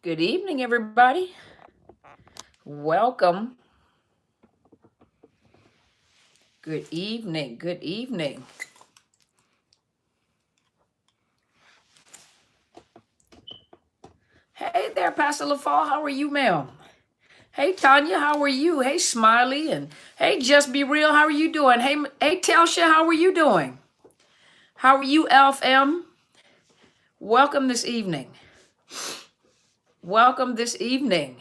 Good evening, everybody. Welcome. Good evening. Good evening. Hey there, Pastor LaFall. How are you, ma'am? Hey, Tanya. How are you? Hey, Smiley. And hey, Just Be Real. How are you doing? Hey, Telsha. How are you doing? How are you, Elf M? Welcome this evening. Welcome this evening.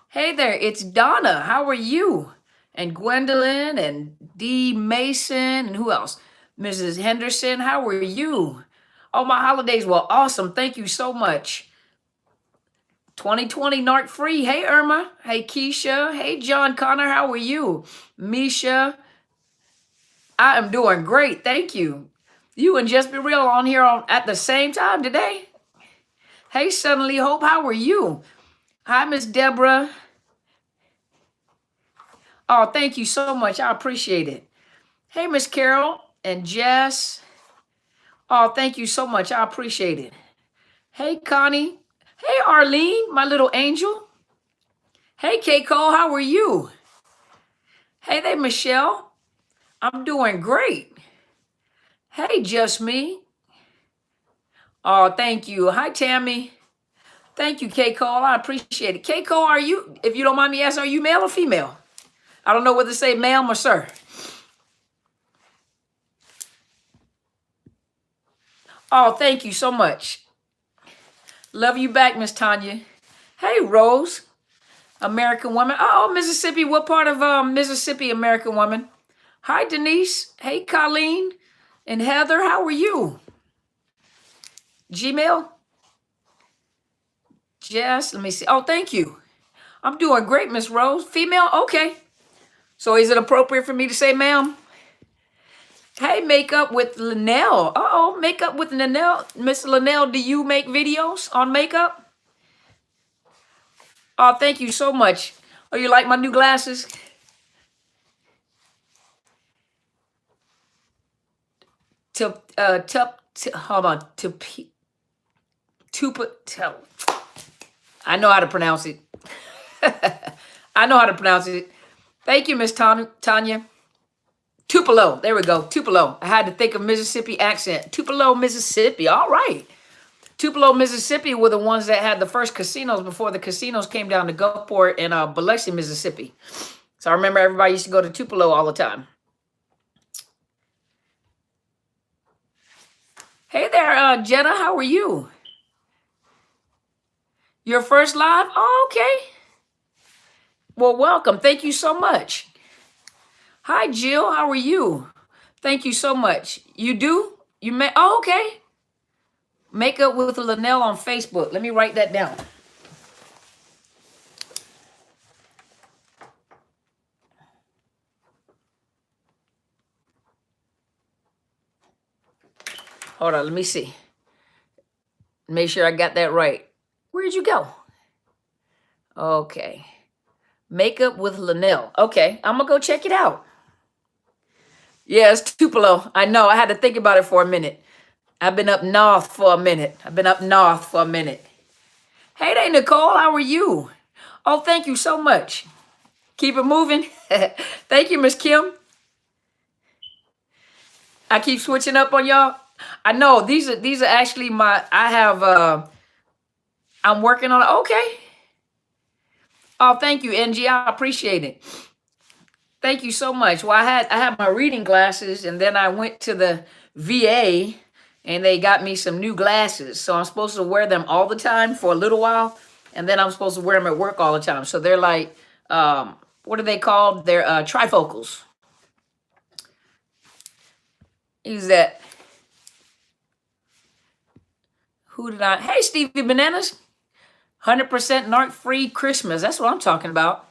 Hey there, it's Donna. How are you? And Gwendolyn and Dee Mason and who else? Mrs. Henderson, how are you? Oh, my holidays were awesome. Thank you so much. 2020 narc free. Hey, Irma. Hey, Keisha. Hey, John Connor. How are you? Misha. I am doing great. Thank you. You and Just Be Real on here at the same time today. Hey, Suddenly Hope. How are you? Hi, Miss Deborah. Oh, thank you so much. I appreciate it. Hey, Miss Carol and Jess. Oh, thank you so much. I appreciate it. Hey, Connie. Hey, Arlene, my little angel. Hey, K. Cole, how are you? Hey there, Michelle. I'm doing great. Hey, Just Me. Oh, thank you. Hi, Tammy. Thank you, K. Cole. I appreciate it. K. Cole, are you, if you don't mind me asking, are you male or female? I don't know whether to say ma'am or sir. Oh, thank you so much. Love you back, Miss Tanya. Hey, Rose, American woman. Oh, Mississippi. What part of Mississippi, American woman? Hi, Denise. Hey, Colleen and Heather. How are you? Gmail? Jess, let me see. Oh, thank you. I'm doing great, Miss Rose. Female? Okay. So is it appropriate for me to say ma'am? Hey, Makeup with Linnell. Uh-oh, Makeup with Linnell. Miss Linnell, do you make videos on makeup? Oh, thank you so much. Oh, you like my new glasses? Hold on. I know how to pronounce it. I know how to pronounce it. Thank you, Miss Tanya. Tupelo. There we go. Tupelo. I had to think of Mississippi accent. Tupelo, Mississippi. All right. Tupelo, Mississippi were the ones that had the first casinos before the casinos came down to Gulfport and Biloxi, Mississippi. So I remember everybody used to go to Tupelo all the time. Hey there, Jenna. How are you? Your first live? Oh, okay. Well, welcome. Thank you so much. Hi, Jill. How are you? Thank you so much. You do? You may? Oh, okay. Makeup with Linnell on Facebook. Let me write that down. Hold on. Let me see. Make sure I got that right. Where'd you go? Okay. Makeup with Linnell. Okay. I'm going to go check it out. Yeah, it's Tupelo. I know. I had to think about it for a minute. I've been up north for a minute. Hey there, Nicole. How are you? Oh, thank you so much. Keep it moving. Thank you, Miss Kim. I keep switching up on y'all. I know these are actually I'm working on it. Okay. Oh, thank you, NG. I appreciate it. Thank you so much. Well, I had my reading glasses, and then I went to the VA, and they got me some new glasses. So I'm supposed to wear them all the time for a little while, and then I'm supposed to wear them at work all the time. So they're like, what are they called? They're trifocals. Who's that? Who did I? Hey, Stevie Bananas. 100% narc-free Christmas. That's what I'm talking about.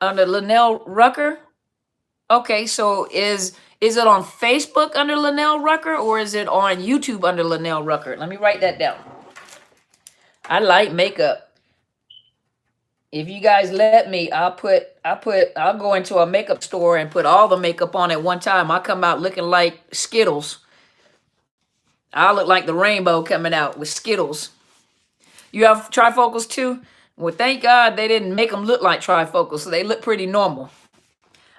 Under Linnell Rucker. Okay, so is it on Facebook under Linnell Rucker, or is it on YouTube under Linnell Rucker? Let me write that down. I like makeup. If you guys let me, I'll go into a makeup store and put all the makeup on at one time. I'll come out looking like Skittles. I'll look like the rainbow coming out with Skittles. You have trifocals too? Well, thank God they didn't make them look like trifocals, so they look pretty normal.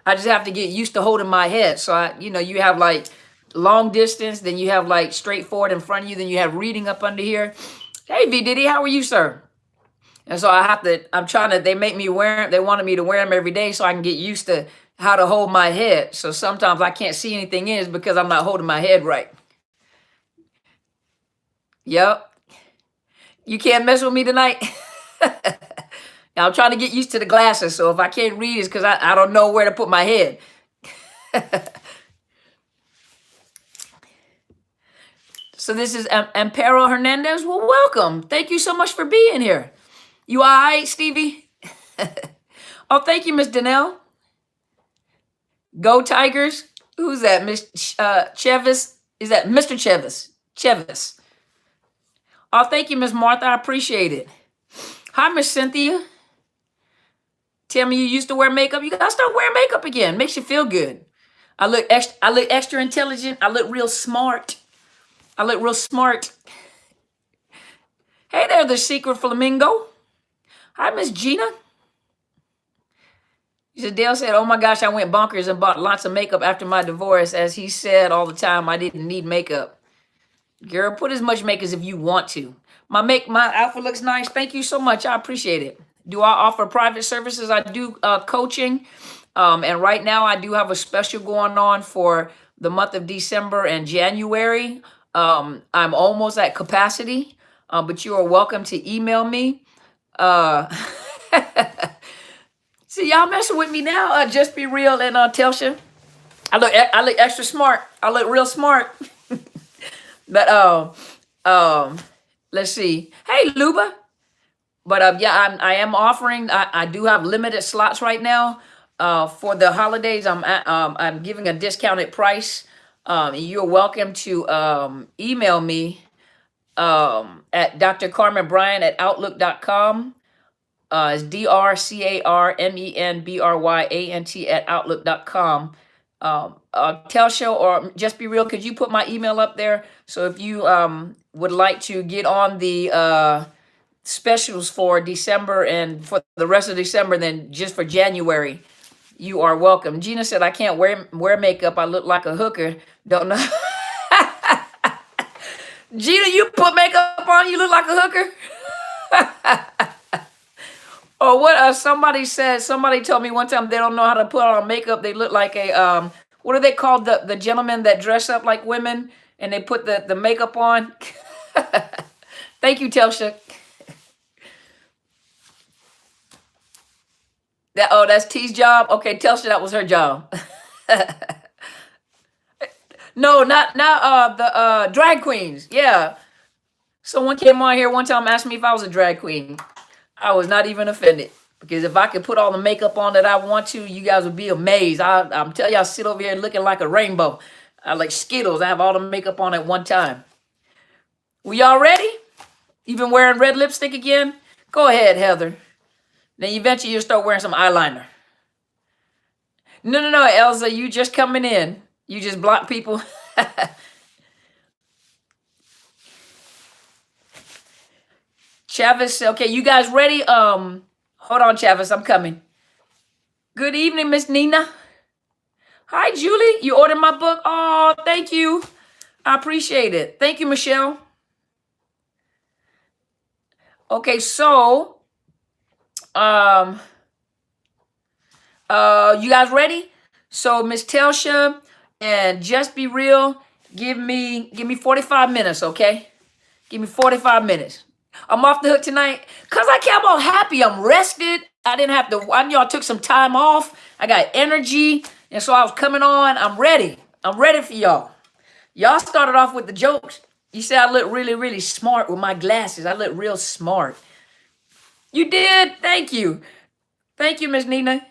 I just have to get used to holding my head. So you have like long distance, then you have like straightforward in front of you, then you have reading up under here. Hey, V Diddy, how are you, sir? And so they wanted me to wear them every day so I can get used to how to hold my head. So sometimes I can't see anything in it because I'm not holding my head right. Yep. You can't mess with me tonight. I'm trying to get used to the glasses. So if I can't read, it's because I don't know where to put my head. So this is Ampero Hernandez. Well, welcome. Thank you so much for being here. You all right, Stevie? Oh, thank you, Miss Danelle. Go Tigers. Who's that? Miss Chevis? Is that Mr. Chevis? Chevis. Oh, thank you, Miss Martha. I appreciate it. Hi, Miss Cynthia. Tell me you used to wear makeup. You gotta start wearing makeup again. Makes you feel good. I look extra intelligent. I look real smart. Hey there, the secret flamingo. Hi, Miss Gina. Dale said, oh my gosh, I went bonkers and bought lots of makeup after my divorce. As he said all the time, I didn't need makeup. Girl, put as much makeup as if you want to. My outfit looks nice. Thank you so much. I appreciate it. Do I offer private services? I do coaching. And right now I do have a special going on for the month of December and January. I'm almost at capacity, but you are welcome to email me. See, y'all messing with me now. Just be real and Telsha. I look extra smart. I look real smart. But let's see. Hey, Luba. But yeah, I am offering. I do have limited slots right now. For the holidays, I'm giving a discounted price. You're welcome to email me at drcarmenbryant@outlook.com. It's drcarmenbryant@outlook.com. Telsha or Just Be Real, could you put my email up there? So if you would like to get on the specials for December and for the rest of December, then just for January, you are welcome. Gina said, I can't wear makeup. I look like a hooker. Don't know. Gina, you put makeup on, you look like a hooker? Or what somebody told me one time they don't know how to put on makeup. They look like a, what are they called? The gentlemen that dress up like women and they put the makeup on. Thank you, Telsha. That's T's job? Okay, Telsha, that was her job. No, not the drag queens. Yeah. Someone came on here one time, asked me if I was a drag queen. I was not even offended. Because if I could put all the makeup on that I want to, you guys would be amazed. I'm telling you, I sit over here looking like a rainbow. I like Skittles. I have all the makeup on at one time. We y'all ready? Even wearing red lipstick again? Go ahead, Heather. Then eventually you'll start wearing some eyeliner. No, Elsa, you just coming in. You just block people. Chavis, okay, you guys ready? Hold on, Chavis, I'm coming. Good evening, Miss Nina. Hi, Julie. You ordered my book? Oh, thank you. I appreciate it. Thank you, Michelle. Okay, so you guys ready? So Miss Telsha and Just Be Real, give me 45 minutes, okay? Give me 45 minutes. I'm off the hook tonight because I'm all happy. I'm rested. I didn't have to. I knew I took some time off. I got energy, and so I was coming on. I'm ready. I'm ready for y'all. Y'all started off with the jokes. You said I look really, really smart with my glasses. I look real smart. You did. Thank you. Thank you, Miss Nina.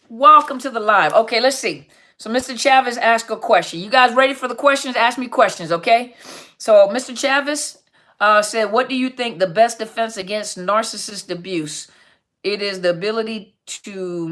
Welcome to the live. Okay, let's see. So Mr. Chavez asked a question. You guys ready for the questions? Ask me questions, okay? So Mr. Chavez said, what do you think the best defense against narcissist abuse? It is the ability to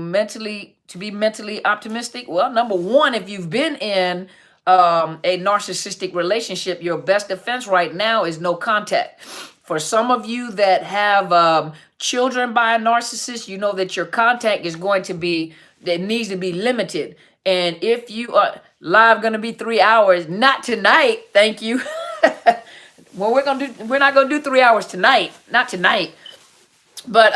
be mentally optimistic. Well, number one, if you've been in a narcissistic relationship, your best defense right now is no contact. For some of you that have children by a narcissist, you know that your contact is going to be, that needs to be limited. And if you are live, going to be 3 hours, not tonight. Thank you. Well, we're not gonna do 3 hours tonight. Not tonight. But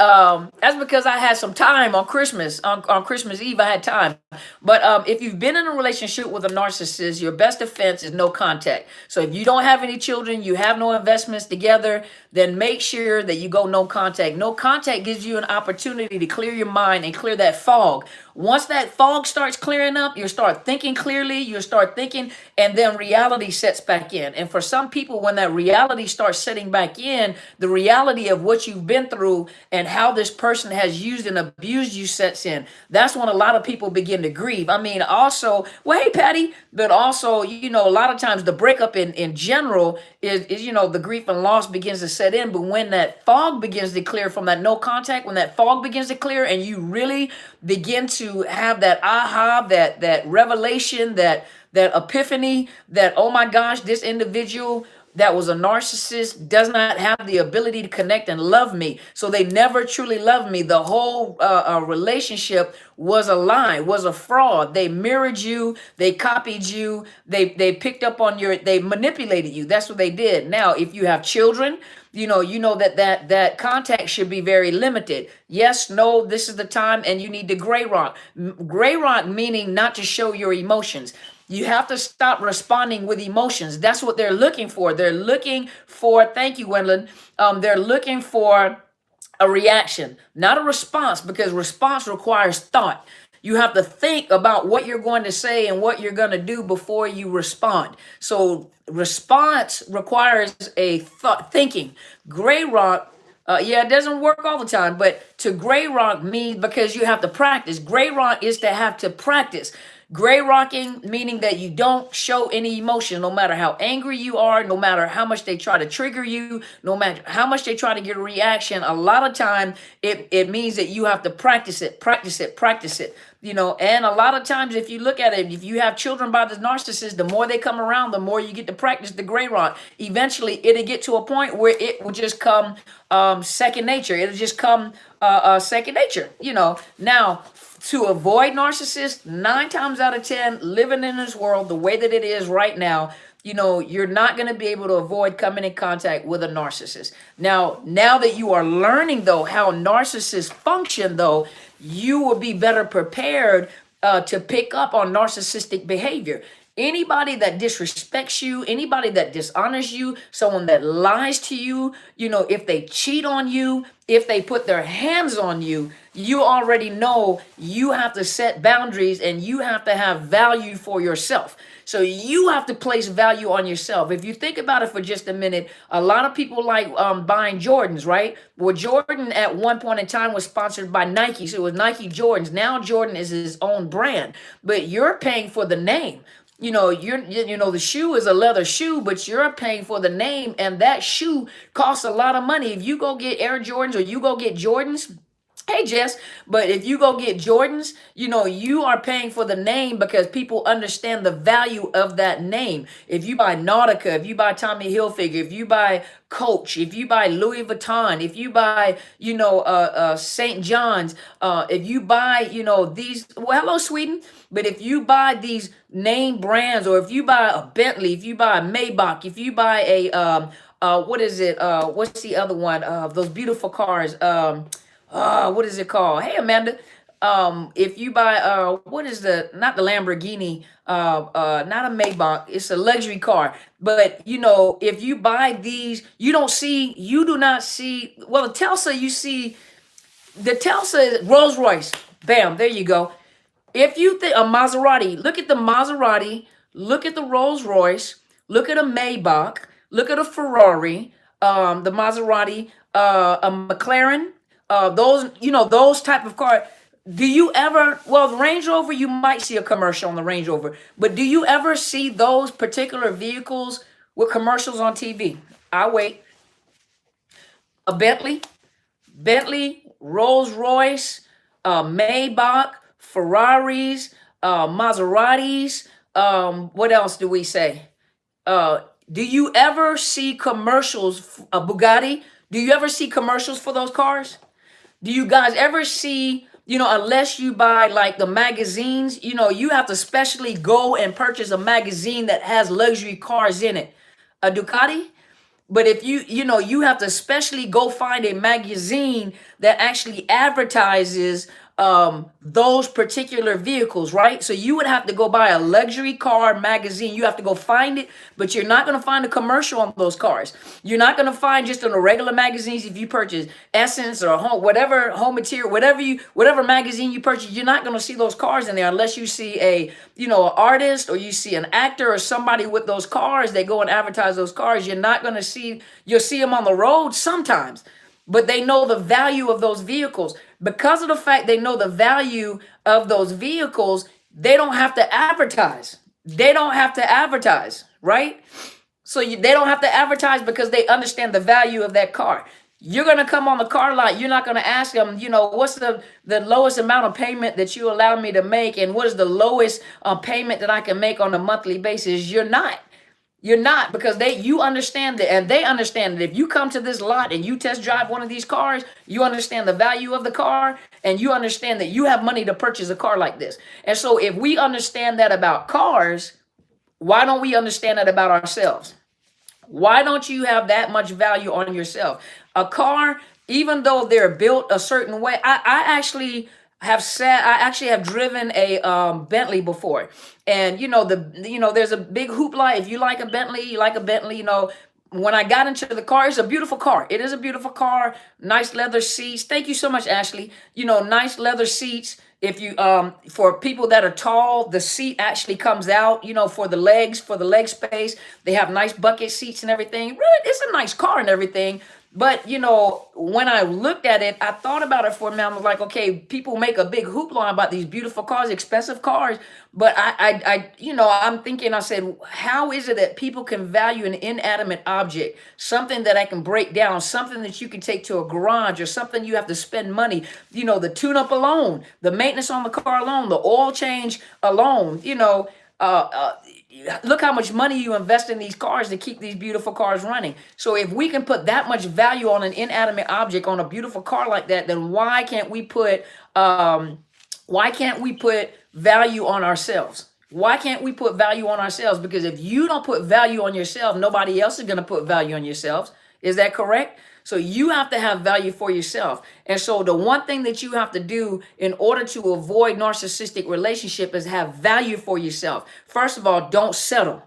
that's because I had some time on Christmas. On Christmas Eve, I had time. But if you've been in a relationship with a narcissist, your best defense is no contact. So if you don't have any children, you have no investments together, then make sure that you go no contact. No contact gives you an opportunity to clear your mind and clear that fog. Once that fog starts clearing up, you'll start thinking clearly, you'll start thinking, and then reality sets back in. And for some people, when that reality starts setting back in, the reality of what you've been through and how this person has used and abused you sets in. That's when a lot of people begin to grieve. I mean, also, well, hey, Patty, but also, you know, a lot of times the breakup in general is, you know, the grief and loss begins to set in. But when that fog begins to clear from that no contact, when that fog begins to clear and you really begin to have that aha, that revelation, that epiphany, that, oh my gosh, this individual that was a narcissist does not have the ability to connect and love me. So they never truly loved me. The whole relationship was a lie, was a fraud. They mirrored you, they copied you, they picked up on they manipulated you. That's what they did. Now, if you have children, you know that contact should be very limited. Yes, no, this is the time, and you need to gray rock. Gray rock meaning not to show your emotions. You have to stop responding with emotions. That's what they're looking for. They're looking for, thank you, Gwendolyn. They're looking for a reaction, not a response, because response requires thought. You have to think about what you're going to say and what you're going to do before you respond. So response requires a thought, thinking. Gray rock, yeah, it doesn't work all the time, but to gray rock means because you have to practice. Gray rock is to have to practice. Gray rocking, meaning that you don't show any emotion, no matter how angry you are, no matter how much they try to trigger you, no matter how much they try to get a reaction. A lot of time, it means that you have to practice it, practice it, practice it. You know, and a lot of times, if you look at it, if you have children by this narcissist, the more they come around, the more you get to practice the gray rock. Eventually, it'll get to a point where it will just come second nature. It'll just come second nature. You know, now, to avoid narcissists, 9 times out of 10, living in this world the way that it is right now, you know, you're not going to be able to avoid coming in contact with a narcissist. Now that you are learning, though, how narcissists function, though, you will be better prepared to pick up on narcissistic behavior. Anybody that disrespects you, anybody that dishonors you, someone that lies to you, you know, if they cheat on you, if they put their hands on you, you already know you have to set boundaries and you have to have value for yourself. So you have to place value on yourself. If you think about it for just a minute, a lot of people like buying Jordans, right? Well, Jordan at one point in time was sponsored by Nike. So it was Nike Jordans. Now Jordan is his own brand, but you're paying for the name. You know, the shoe is a leather shoe, but you're paying for the name, and that shoe costs a lot of money. If you go get Air Jordans or you go get Jordans, hey, Jess, but if you go get Jordans, you know, you are paying for the name because people understand the value of that name. If you buy Nautica, if you buy Tommy Hilfiger, if you buy Coach, if you buy Louis Vuitton, if you buy, you know, St. John's, if you buy, you know, these, well, hello, Sweden, but if you buy these name brands, or if you buy a Bentley, if you buy a Maybach, if you buy a, what is it? What's the other one? Those beautiful cars. What is it called? Hey, Amanda. If you buy, what is not the Lamborghini, not a Maybach, it's a luxury car. But, you know, if you buy these, you do not see, well, the Tesla, the Tesla is Rolls Royce. Bam, there you go. If you think a Maserati, look at the Maserati, look at the Rolls Royce, look at a Maybach, look at a Ferrari, the Maserati, a McLaren, those, you know, those type of cars. Do you ever, well, the Range Rover, you might see a commercial on the Range Rover, but do you ever see those particular vehicles with commercials on TV? I'll wait. A Bentley, Rolls Royce, Maybach, Ferraris, Maseratis. What else do we say? Do you ever see commercials, Bugatti? Do you ever see commercials for those cars? Do you guys ever see, unless you buy like the magazines, you have to specially go and purchase a magazine that has luxury cars in it. A Ducati? But if you have to specially go find a magazine that actually advertises those particular vehicles, right? So you would have to go buy a luxury car magazine. You have to go find it, but you're not going to find a commercial on those cars. You're not going to find just on the regular magazines. If you purchase Essence or whatever home material, whatever magazine you purchase, you're not going to see those cars in there unless you see an artist or you see an actor or somebody with those cars. They go and advertise those cars. You're not going to see. You'll see them on the road sometimes. But they know the value of those vehicles. Because of the fact they know the value of those vehicles, they don't have to advertise. They don't have to advertise, right? So they don't have to advertise because they understand the value of that car. You're going to come on the car lot. You're not going to ask them, what's the lowest amount of payment that you allow me to make? And what is the lowest payment that I can make on a monthly basis? You're not. You're not, because you understand that, and they understand that if you come to this lot and you test drive one of these cars, you understand the value of the car, and you understand that you have money to purchase a car like this. And so if we understand that about cars, why don't we understand that about ourselves? Why don't you have that much value on yourself? A car, even though they're built a certain way, I actually have driven a Bentley before. And there's a big hoopla. If you like a Bentley, you like a Bentley. When I got into the car, it's a beautiful car. It is a beautiful car. Nice leather seats. Thank you so much, Ashley. Nice leather seats. If you for people that are tall, the seat actually comes out, for the leg space. They have nice bucket seats and everything. Really, it's a nice car and everything. But, when I looked at it, I thought about it for a minute. I was like, okay, people make a big hoopla about these beautiful cars, expensive cars. But I'm thinking, I said, how is it that people can value an inanimate object, something that I can break down, something that you can take to a garage or something you have to spend money, the tune-up alone, the maintenance on the car alone, the oil change alone, look how much money you invest in these cars to keep these beautiful cars running. So if we can put that much value on an inanimate object, on a beautiful car like that, then why can't we put value on ourselves? Why can't we put value on ourselves? Because if you don't put value on yourself, nobody else is going to put value on yourselves. Is that correct? So you have to have value for yourself. And so the one thing that you have to do in order to avoid narcissistic relationship is have value for yourself. First of all, don't settle.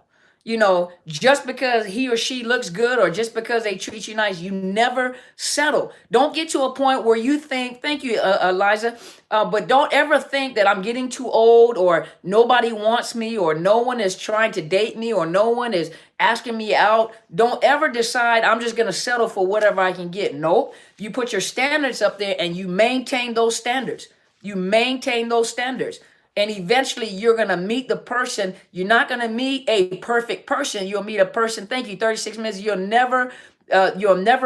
Just because he or she looks good or just because they treat you nice, you never settle. Don't get to a point where you think, thank you, Eliza, but don't ever think that I'm getting too old or nobody wants me or no one is trying to date me or no one is asking me out. Don't ever decide I'm just going to settle for whatever I can get. Nope. You put your standards up there and you maintain those standards. You maintain those standards. And eventually you're going to meet the person. You're not going to meet a perfect person. You'll meet a person. Thank you. 36 minutes. You'll never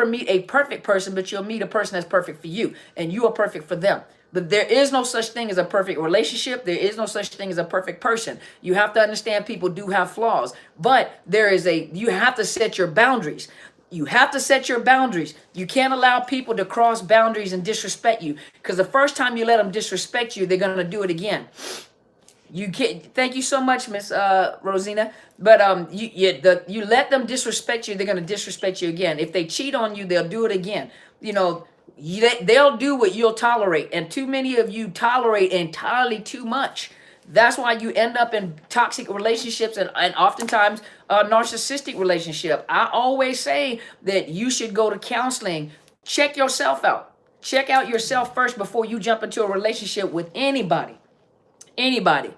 meet a perfect person, but you'll meet a person that's perfect for you and you are perfect for them. But there is no such thing as a perfect relationship. There is no such thing as a perfect person. You have to understand people do have flaws, but you have to set your boundaries. You have to set your boundaries. You can't allow people to cross boundaries and disrespect you, because the first time you let them disrespect you, they're going to do it again. You can't. Thank you so much, Miss Rosina. But you let them disrespect you, they're going to disrespect you again. If they cheat on you, they'll do it again. They'll do what you'll tolerate, and too many of you tolerate entirely too much. That's why you end up in toxic relationships and oftentimes a narcissistic relationship. I always say that you should go to counseling. Check yourself out. Check out yourself first before you jump into a relationship with anybody. Anybody.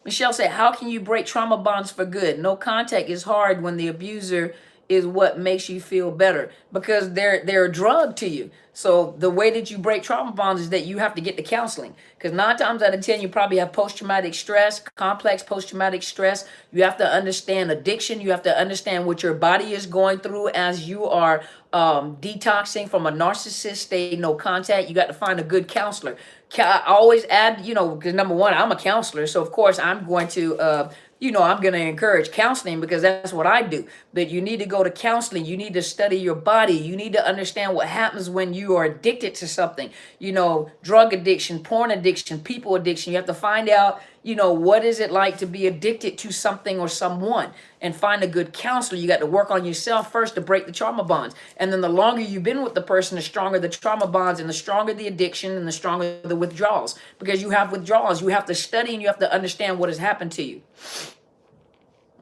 Michelle said, how can you break trauma bonds for good? No contact is hard when the abuser is what makes you feel better, because they're a drug to you. So the way that you break trauma bonds is that you have to get to counseling, because 9 times out of 10 you probably have post-traumatic stress, complex post-traumatic stress. You have to understand addiction. You have to understand what your body is going through as you are detoxing from a narcissist state, no contact. You got to find a good counselor. I always add, because number one, I'm a counselor, so of course I'm going to I'm going to encourage counseling, because that's what I do. But you need to go to counseling. You need to study your body. You need to understand what happens when you are addicted to something. Drug addiction, porn addiction, people addiction. You have to find out, what is it like to be addicted to something or someone, and find a good counselor. You got to work on yourself first to break the trauma bonds. And then the longer you've been with the person, the stronger the trauma bonds, and the stronger the addiction, and the stronger the withdrawals. Because you have withdrawals. You have to study, and you have to understand what has happened to you.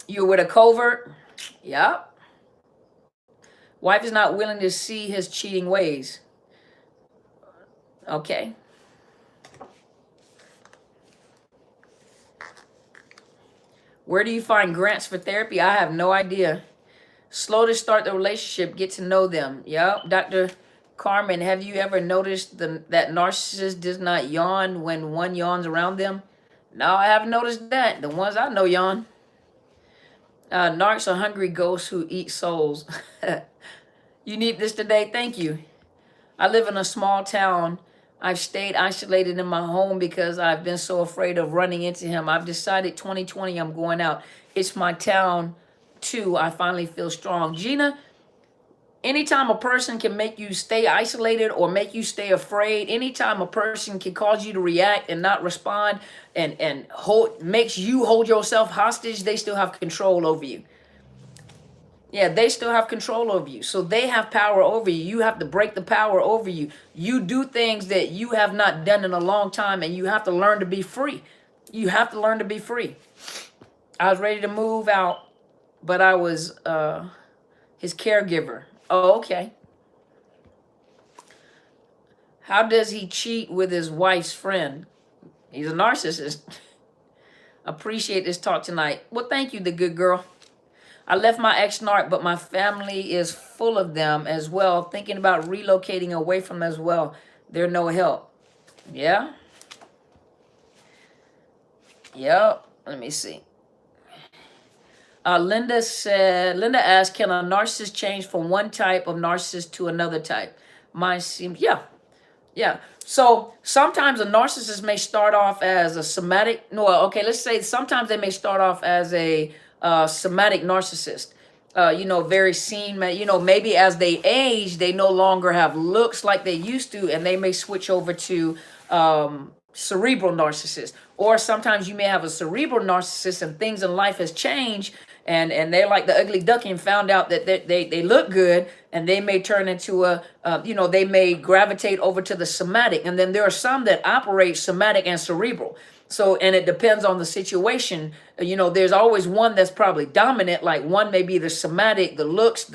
You're with a covert. Yeah. Wife is not willing to see his cheating ways. Okay. Where do you find grants for therapy? I have no idea. Slow to start the relationship, get to know them. Yep. Dr. Carmen, have you ever noticed that narcissist does not yawn when one yawns around them? No, I haven't noticed that. The ones I know yawn. Narcs are hungry ghosts who eat souls. You need this today? Thank you. I live in a small town. I've stayed isolated in my home because I've been so afraid of running into him. I've decided 2020 I'm going out. It's my town too. I finally feel strong. Gina, anytime a person can make you stay isolated or make you stay afraid, anytime a person can cause you to react and not respond and makes you hold yourself hostage, they still have control over you. Yeah, they still have control over you. So they have power over you. You have to break the power over you. You do things that you have not done in a long time, and you have to learn to be free. You have to learn to be free. I was ready to move out, but I was his caregiver. Oh, okay. How does he cheat with his wife's friend? He's a narcissist. Appreciate this talk tonight. Well, thank you, the good girl. I left my ex-narc, but my family is full of them as well. Thinking about relocating away from them as well. They're no help. Yeah? Yep. Let me see. Linda asked, can a narcissist change from one type of narcissist to another type? Mine seems, yeah. So sometimes a narcissist may start off as a somatic, let's say sometimes they may start off as a somatic narcissist. Very seen, maybe as they age, they no longer have looks like they used to, and they may switch over to cerebral narcissist. Or sometimes you may have a cerebral narcissist and things in life has changed, and they're like the ugly duckling, found out that they look good, and they may turn into they may gravitate over to the somatic. And then there are some that operate somatic and cerebral. So, and it depends on the situation. There's always one that's probably dominant. Like one may be the somatic, the looks,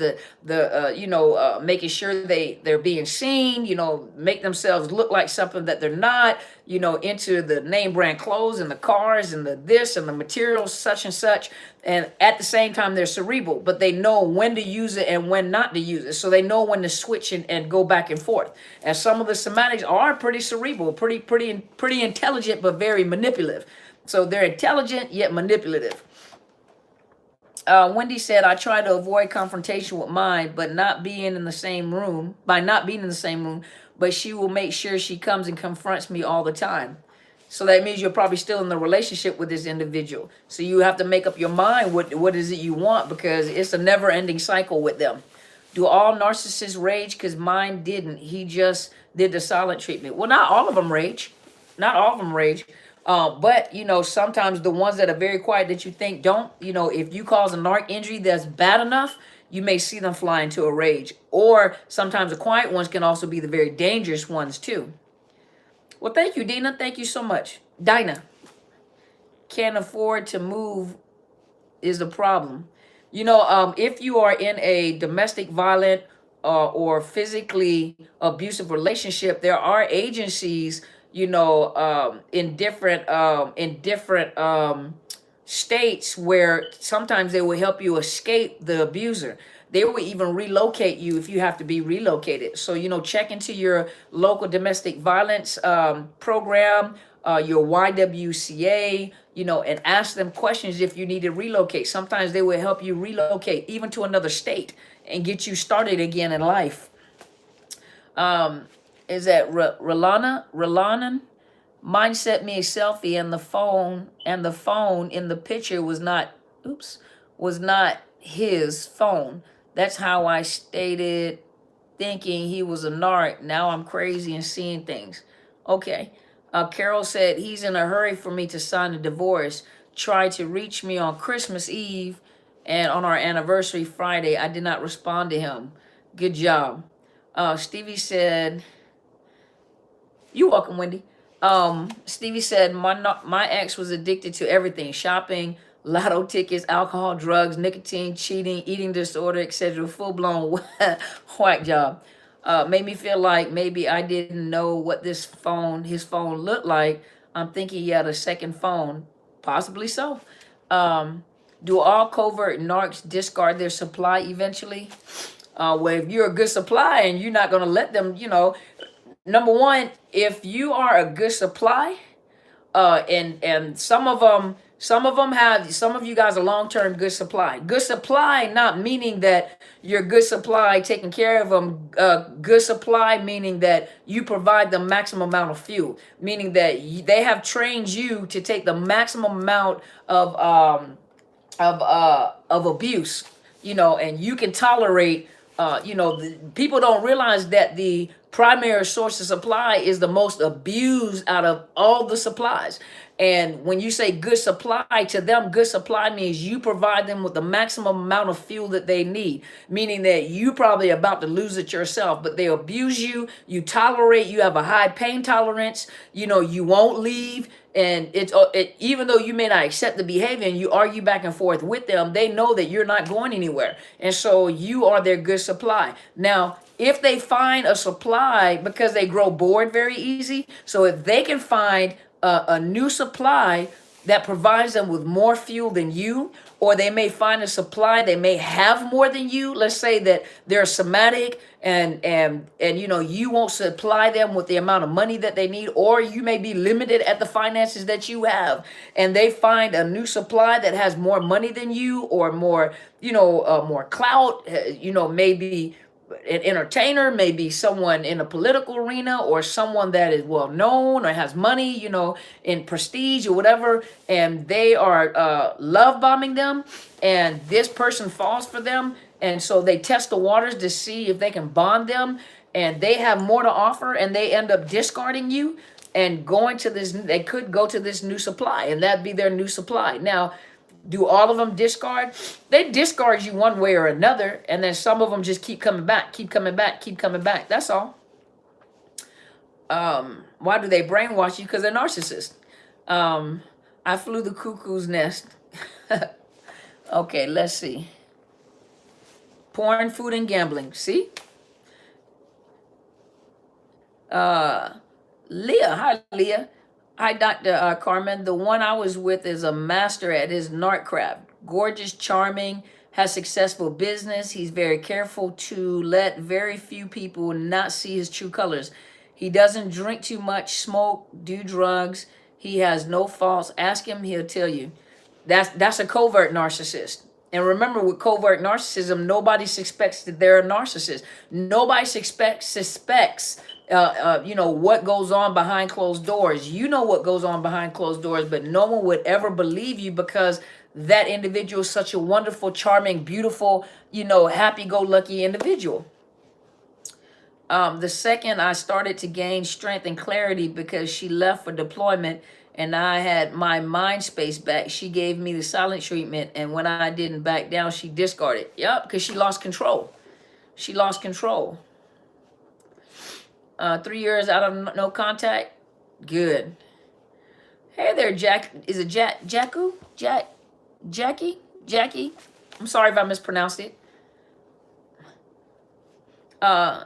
making sure they're being seen, make themselves look like something that they're not, into the name brand clothes and the cars and the this and the materials, such and such. And at the same time, they're cerebral, but they know when to use it and when not to use it. So they know when to switch and go back and forth. And some of the somatics are pretty cerebral, pretty intelligent, but very manipulative. So they're intelligent yet manipulative. Wendy said, I try to avoid confrontation with mine, by not being in the same room, but she will make sure she comes and confronts me all the time. So that means you're probably still in the relationship with this individual. So you have to make up your mind what is it you want, because it's a never-ending cycle with them. Do all narcissists rage? Because mine didn't. He just did the silent treatment. Well, not all of them rage. Not all of them rage. But, sometimes the ones that are very quiet that you think don't, if you cause a narc injury that's bad enough, you may see them fly into a rage. Or sometimes the quiet ones can also be the very dangerous ones too. Well, thank you, Dina. Thank you so much. Dinah. Can't afford to move is the problem. If you are in a domestic violent or physically abusive relationship, there are agencies, in different states where sometimes they will help you escape the abuser. They will even relocate you if you have to be relocated. So, check into your local domestic violence program, your YWCA, and ask them questions if you need to relocate. Sometimes they will help you relocate even to another state and get you started again in life. Is that Relanan? Mine sent me a selfie and the phone in the picture was not his phone. That's how I stated, thinking he was a narc. Now I'm crazy and seeing things. Okay. Carol said he's in a hurry for me to sign a divorce. Tried to reach me on Christmas Eve and on our anniversary Friday. I did not respond to him. Good job. Stevie said, you're welcome, Wendy. Stevie said, my ex was addicted to everything: shopping, lotto tickets, alcohol, drugs, nicotine, cheating, eating disorder, etc. Full-blown whack job. Made me feel like maybe I didn't know what his phone looked like. I'm thinking he had a second phone. Possibly so. Do all covert narcs discard their supply eventually? Well, if you're a good supply and you're not going to let them, number one, if you are a good supply, and some of you guys are long-term good supply. Good supply, not meaning that you're good supply taking care of them. Good supply meaning that you provide the maximum amount of fuel, meaning that they have trained you to take the maximum amount of abuse, and you can tolerate. People don't realize that the primary source of supply is the most abused out of all the supplies. And when you say good supply, to them, good supply means you provide them with the maximum amount of fuel that they need, meaning that you probably about to lose it yourself, but they abuse you, you tolerate, you have a high pain tolerance, you won't leave. And even though you may not accept the behavior and you argue back and forth with them, they know that you're not going anywhere. And so you are their good supply. Now, if they find a supply, because they grow bored very easy, so if they can find a new supply that provides them with more fuel than you, or they may find a supply, they may have more than you. Let's say that they're somatic and you won't supply them with the amount of money that they need, or you may be limited at the finances that you have, and they find a new supply that has more money than you, or more, more clout, maybe an entertainer, maybe someone in a political arena, or someone that is well known or has money, in prestige or whatever, and they are love bombing them, and this person falls for them, and so they test the waters to see if they can bond them, and they have more to offer, and they end up discarding you and going to this. They could go to this new supply, and that'd be their new supply. Now, do all of them discard? They discard you one way or another, and then some of them just keep coming back, keep coming back, keep coming back. That's all. Why do they brainwash you? Because they're narcissists. I flew the cuckoo's nest. Okay, let's see. Porn, food, and gambling. See? Leah. Hi, Leah. Hi, Dr. Carmen. The one I was with is a master at his narc craft. Gorgeous, charming, has successful business. He's very careful to let very few people not see his true colors. He doesn't drink too much, smoke, do drugs. He has no faults. Ask him, he'll tell you. That's a covert narcissist. And remember, with covert narcissism, nobody suspects that they're a narcissist. Nobody suspects what goes on behind closed doors. You know what goes on behind closed doors, but no one would ever believe you because that individual is such a wonderful, charming, beautiful, happy-go-lucky individual. The second I started to gain strength and clarity because she left for deployment and I had my mind space back, she gave me the silent treatment, and when I didn't back down, she discarded. Yep, because she lost control. She lost control. 3 years out of no contact. Good. Hey there, Jack. Is it Jackie? Jackie? I'm sorry if I mispronounced it.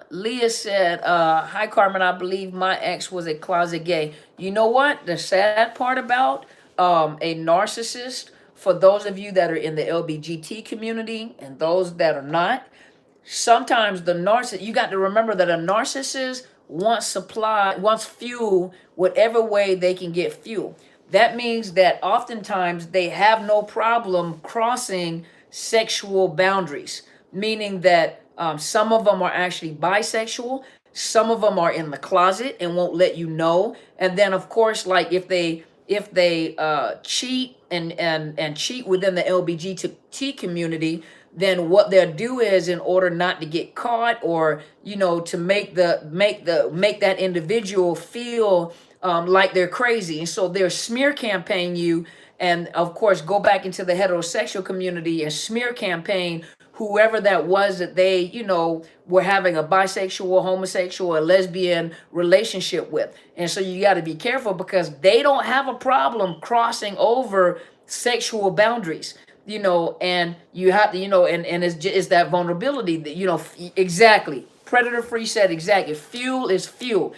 Leah said, hi, Carmen. I believe my ex was a closet gay. You know what? The sad part about a narcissist, for those of you that are in the LBGT community and those that are not, sometimes the narcissist, you got to remember that a narcissist wants fuel whatever way they can get fuel. That means that oftentimes they have no problem crossing sexual boundaries, meaning that some of them are actually bisexual, some of them are in the closet and won't let you know. And then of course, like if they cheat and cheat within the LGBT community, then what they'll do is, in order not to get caught, or to make that individual feel like they're crazy, and so they'll smear campaign you, and of course go back into the heterosexual community and smear campaign whoever that was that they, were having a bisexual, homosexual, or lesbian relationship with. And so you got to be careful, because they don't have a problem crossing over sexual boundaries, and you have to, and it's that vulnerability that, exactly. Predator Free said exactly. Fuel is fuel.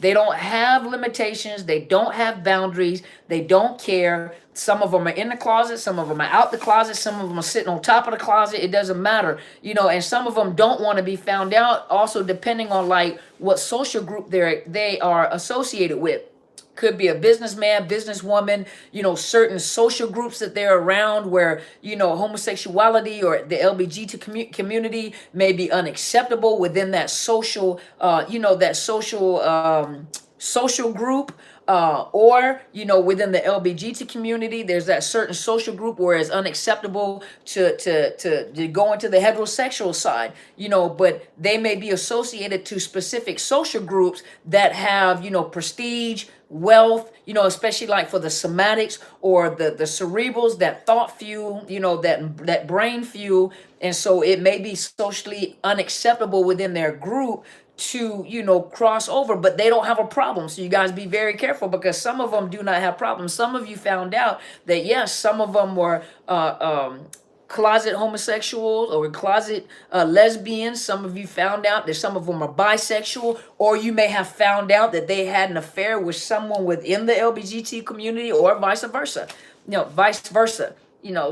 They don't have limitations. They don't have boundaries. They don't care. Some of them are in the closet. Some of them are out the closet. Some of them are sitting on top of the closet. It doesn't matter, and some of them don't want to be found out. Also, depending on like what social group they are associated with. Could be a businessman, businesswoman, certain social groups that they're around where, homosexuality or the LGBT community may be unacceptable within that social, social group. Or, within the LGBT community, there's that certain social group where it's unacceptable to go into the heterosexual side, but they may be associated to specific social groups that have, prestige, wealth, especially like for the somatics or the cerebrals, that thought fuel, that brain fuel. And so it may be socially unacceptable within their group to cross over, but they don't have a problem. So you guys be very careful, because some of them do not have problems. Some of you found out that yes, some of them were closet homosexuals or closet lesbians. Some of you found out that some of them are bisexual, or you may have found out that they had an affair with someone within the LGBT community, or vice versa.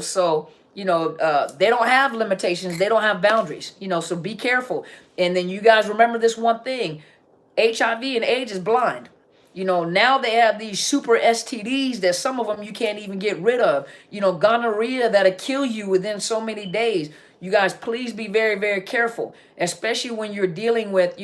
So they don't have limitations. They don't have boundaries. So be careful. And then you guys remember this one thing: HIV and AIDS is blind. Now they have these super STDs that some of them you can't even get rid of. Gonorrhea that'll kill you within so many days. You guys, please be very, very careful, especially when you're dealing with,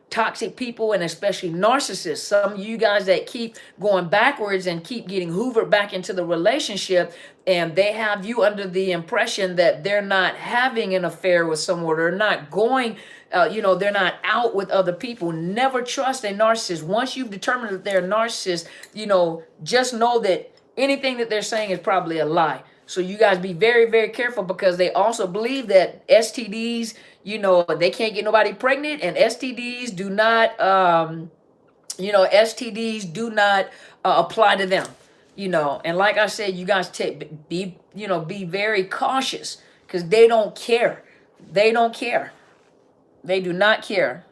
toxic people, and especially narcissists. Some of you guys that keep going backwards and keep getting hoovered back into the relationship, and they have you under the impression that they're not having an affair with someone, or not going, they're not out with other people. Never trust a narcissist. Once you've determined that they're a narcissist, just know that anything that they're saying is probably a lie. So you guys be very, very careful, because they also believe that STDs, they can't get nobody pregnant, and STDs do not, apply to them, And like I said, you guys be very cautious, because they don't care. They don't care. They do not care.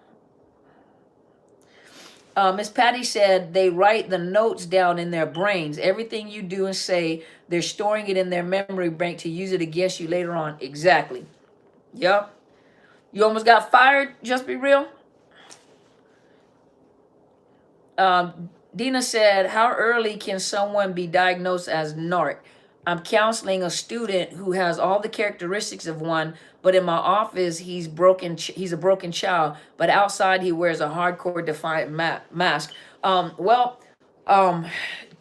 Miss Patty said they write the notes down in their brains. Everything you do and say, they're storing it in their memory bank to use it against you later on. Exactly. Yep. You almost got fired, just be real. Dina said, how early can someone be diagnosed as narc? I'm counseling a student who has all the characteristics of one, but in my office, he's a broken child, but outside he wears a hardcore defiant mask.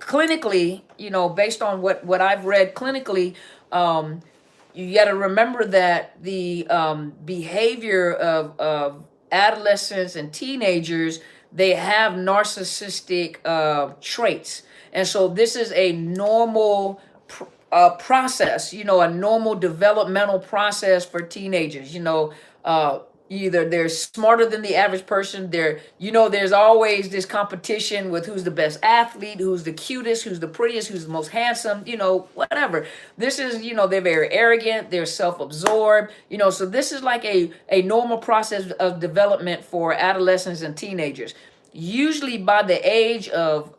Clinically, based on what I've read clinically, you got to remember that the behavior of adolescents and teenagers, they have narcissistic traits. And so this is a normal process, a normal developmental process for teenagers. Either they're smarter than the average person. There's always this competition with who's the best athlete, who's the cutest, who's the prettiest, who's the most handsome, whatever. This is, they're very arrogant, they're self-absorbed, so this is like a normal process of development for adolescents and teenagers. Usually by the age of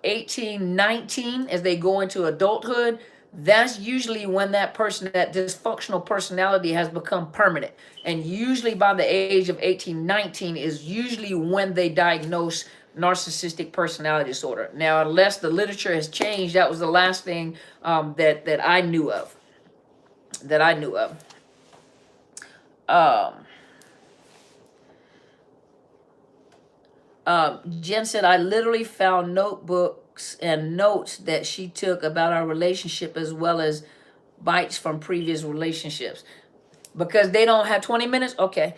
18, 19, as they go into adulthood, that's usually when that person, that dysfunctional personality has become permanent. And usually by the age of 18, 19 is usually when they diagnose narcissistic personality disorder. Now, unless the literature has changed, that was the last thing that I knew of. Um, Jen said, I literally found notebooks and notes that she took about our relationship as well as bites from previous relationships. Because they don't have 20 minutes? Okay.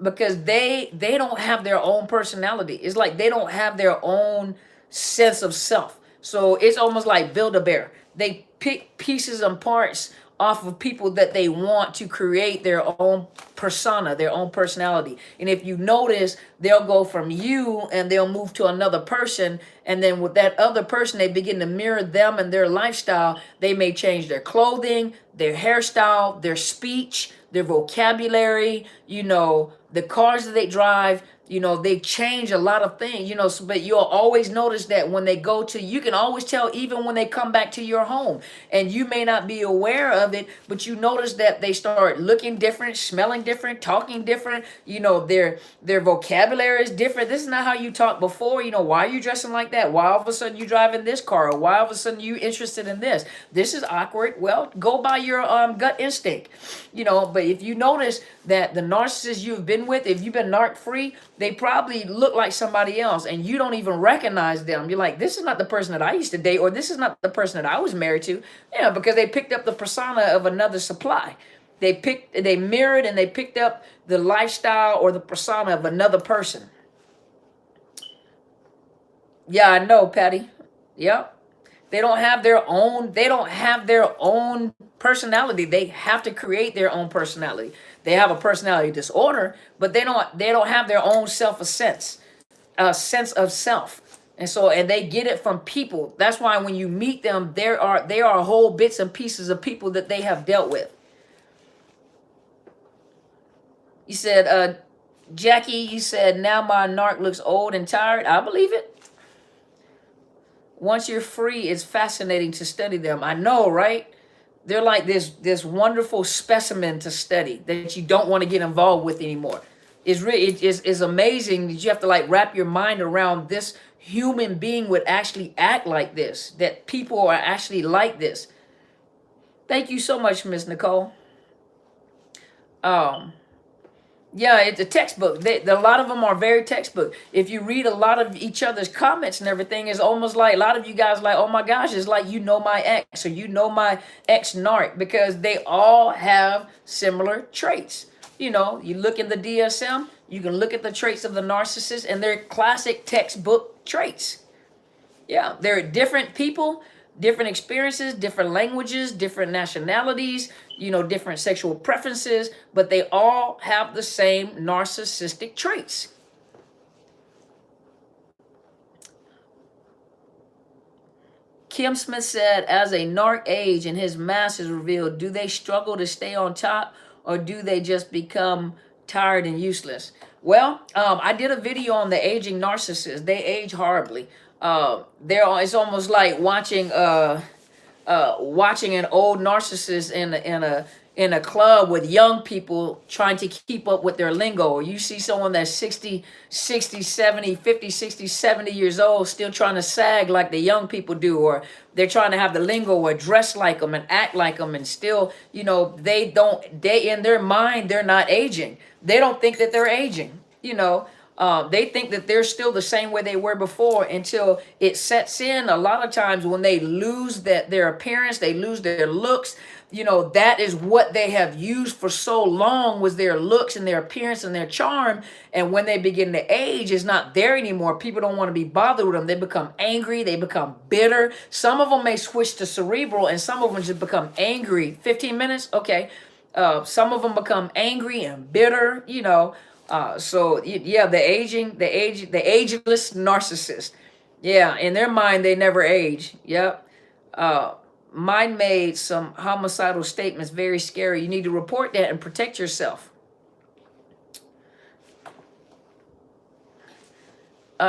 Because they don't have their own personality. It's like they don't have their own sense of self. So it's almost like Build-A-Bear. They pick pieces and parts off of people that they want to create their own persona, their own personality. And if you notice, they'll go from you and they'll move to another person. And then with that other person, they begin to mirror them and their lifestyle. They may change their clothing, their hairstyle, their speech, their vocabulary, the cars that they drive. They change a lot of things, but you'll always notice that when they go to, you can always tell even when they come back to your home, and you may not be aware of it, but you notice that they start looking different, smelling different, talking different, their vocabulary is different. This is not how you talked before. Why are you dressing like that? Why all of a sudden you driving this car? Or why all of a sudden you interested in this? This is awkward. Well, go by your gut instinct, but if you notice that the narcissist you've been with, if you've been narc free, they probably look like somebody else and you don't even recognize them. You're like, this is not the person that I used to date, or this is not the person that I was married to. Yeah, because they picked up the persona of another supply. They mirrored and they picked up the lifestyle or the persona of another person. Yeah, I know, Patty. Yep. They don't have their own personality. They have to create their own personality. They have a personality disorder, but they don't have their own sense of self. And they get it from people. That's why when you meet them, there are whole bits and pieces of people that they have dealt with. You said, Jackie, you said, now my narc looks old and tired. I believe it. Once you're free, it's fascinating to study them. I know, right? They're like this wonderful specimen to study that you don't want to get involved with anymore. It's amazing that you have to like wrap your mind around this human being would actually act like this, that people are actually like this. Thank you so much, Miss Nicole. Yeah, it's a textbook. A lot of them are very textbook. If you read a lot of each other's comments and everything, it's almost like a lot of you guys like, oh my gosh, it's like my ex, or my ex-narc, because they all have similar traits. You look in the DSM, you can look at the traits of the narcissist, and they're classic textbook traits. Yeah, they're different people, different experiences, different languages, different nationalities, different sexual preferences, but they all have the same narcissistic traits. Kim Smith said, as a narc age and his mask is revealed, do they struggle to stay on top, or do they just become tired and useless? Well, I did a video on the aging narcissists. They age horribly. It's almost like watching an old narcissist in a club with young people trying to keep up with their lingo. Or you see someone that's 60, 70, 50, 60, 70 years old still trying to sag like the young people do, or they're trying to have the lingo or dress like them and act like them, and still, they in their mind, they're not aging. They don't think that they're aging, they think that they're still the same way they were before, until it sets in. A lot of times when they lose their appearance, they lose their looks, that is what they have used for so long, was their looks and their appearance and their charm. And when they begin to age, it's not there anymore. People don't want to be bothered with them. They become angry. They become bitter. Some of them may switch to cerebral, and some of them just become angry. 15 minutes? Okay. Some of them become angry and bitter, So yeah, the ageless narcissist. Yeah, in their mind, they never age. Yep. Mine made some homicidal statements, very scary. You need to report that and protect yourself.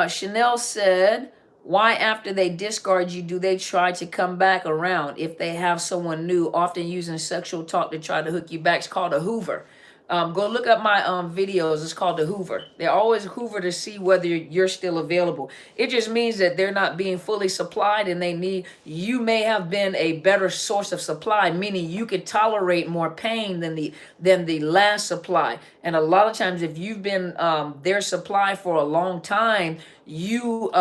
Chanel said, Why, after they discard you, do they try to come back around if they have someone new, often using sexual talk to try to hook you back? It's called a Hoover. Go look up my videos. It's called the Hoover. They always Hoover to see whether you're still available. It just means that they're not being fully supplied, and you may have been a better source of supply, meaning you could tolerate more pain than the last supply. And a lot of times, if you've been their supply for a long time, you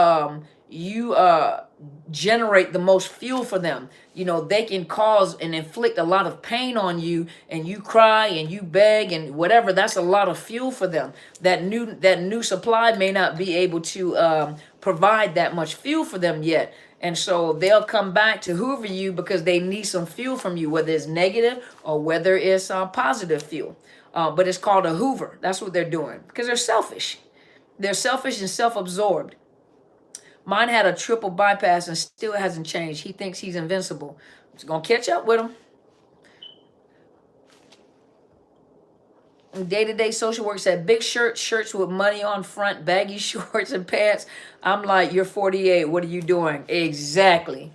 generate the most fuel for them. You know, they can cause and inflict a lot of pain on you, and you cry and you beg and whatever. That's a lot of fuel for them. That new supply may not be able to provide that much fuel for them yet. And so they'll come back to hoover you because they need some fuel from you, whether it's negative or whether it's positive fuel. But it's called a hoover. That's what they're doing because they're selfish. They're selfish and self-absorbed. Mine had a triple bypass and still hasn't changed. He thinks he's invincible. It's going to catch up with him. Day-to-day social work said, big shirts with money on front, baggy shorts and pants. I'm like, you're 48. What are you doing? Exactly.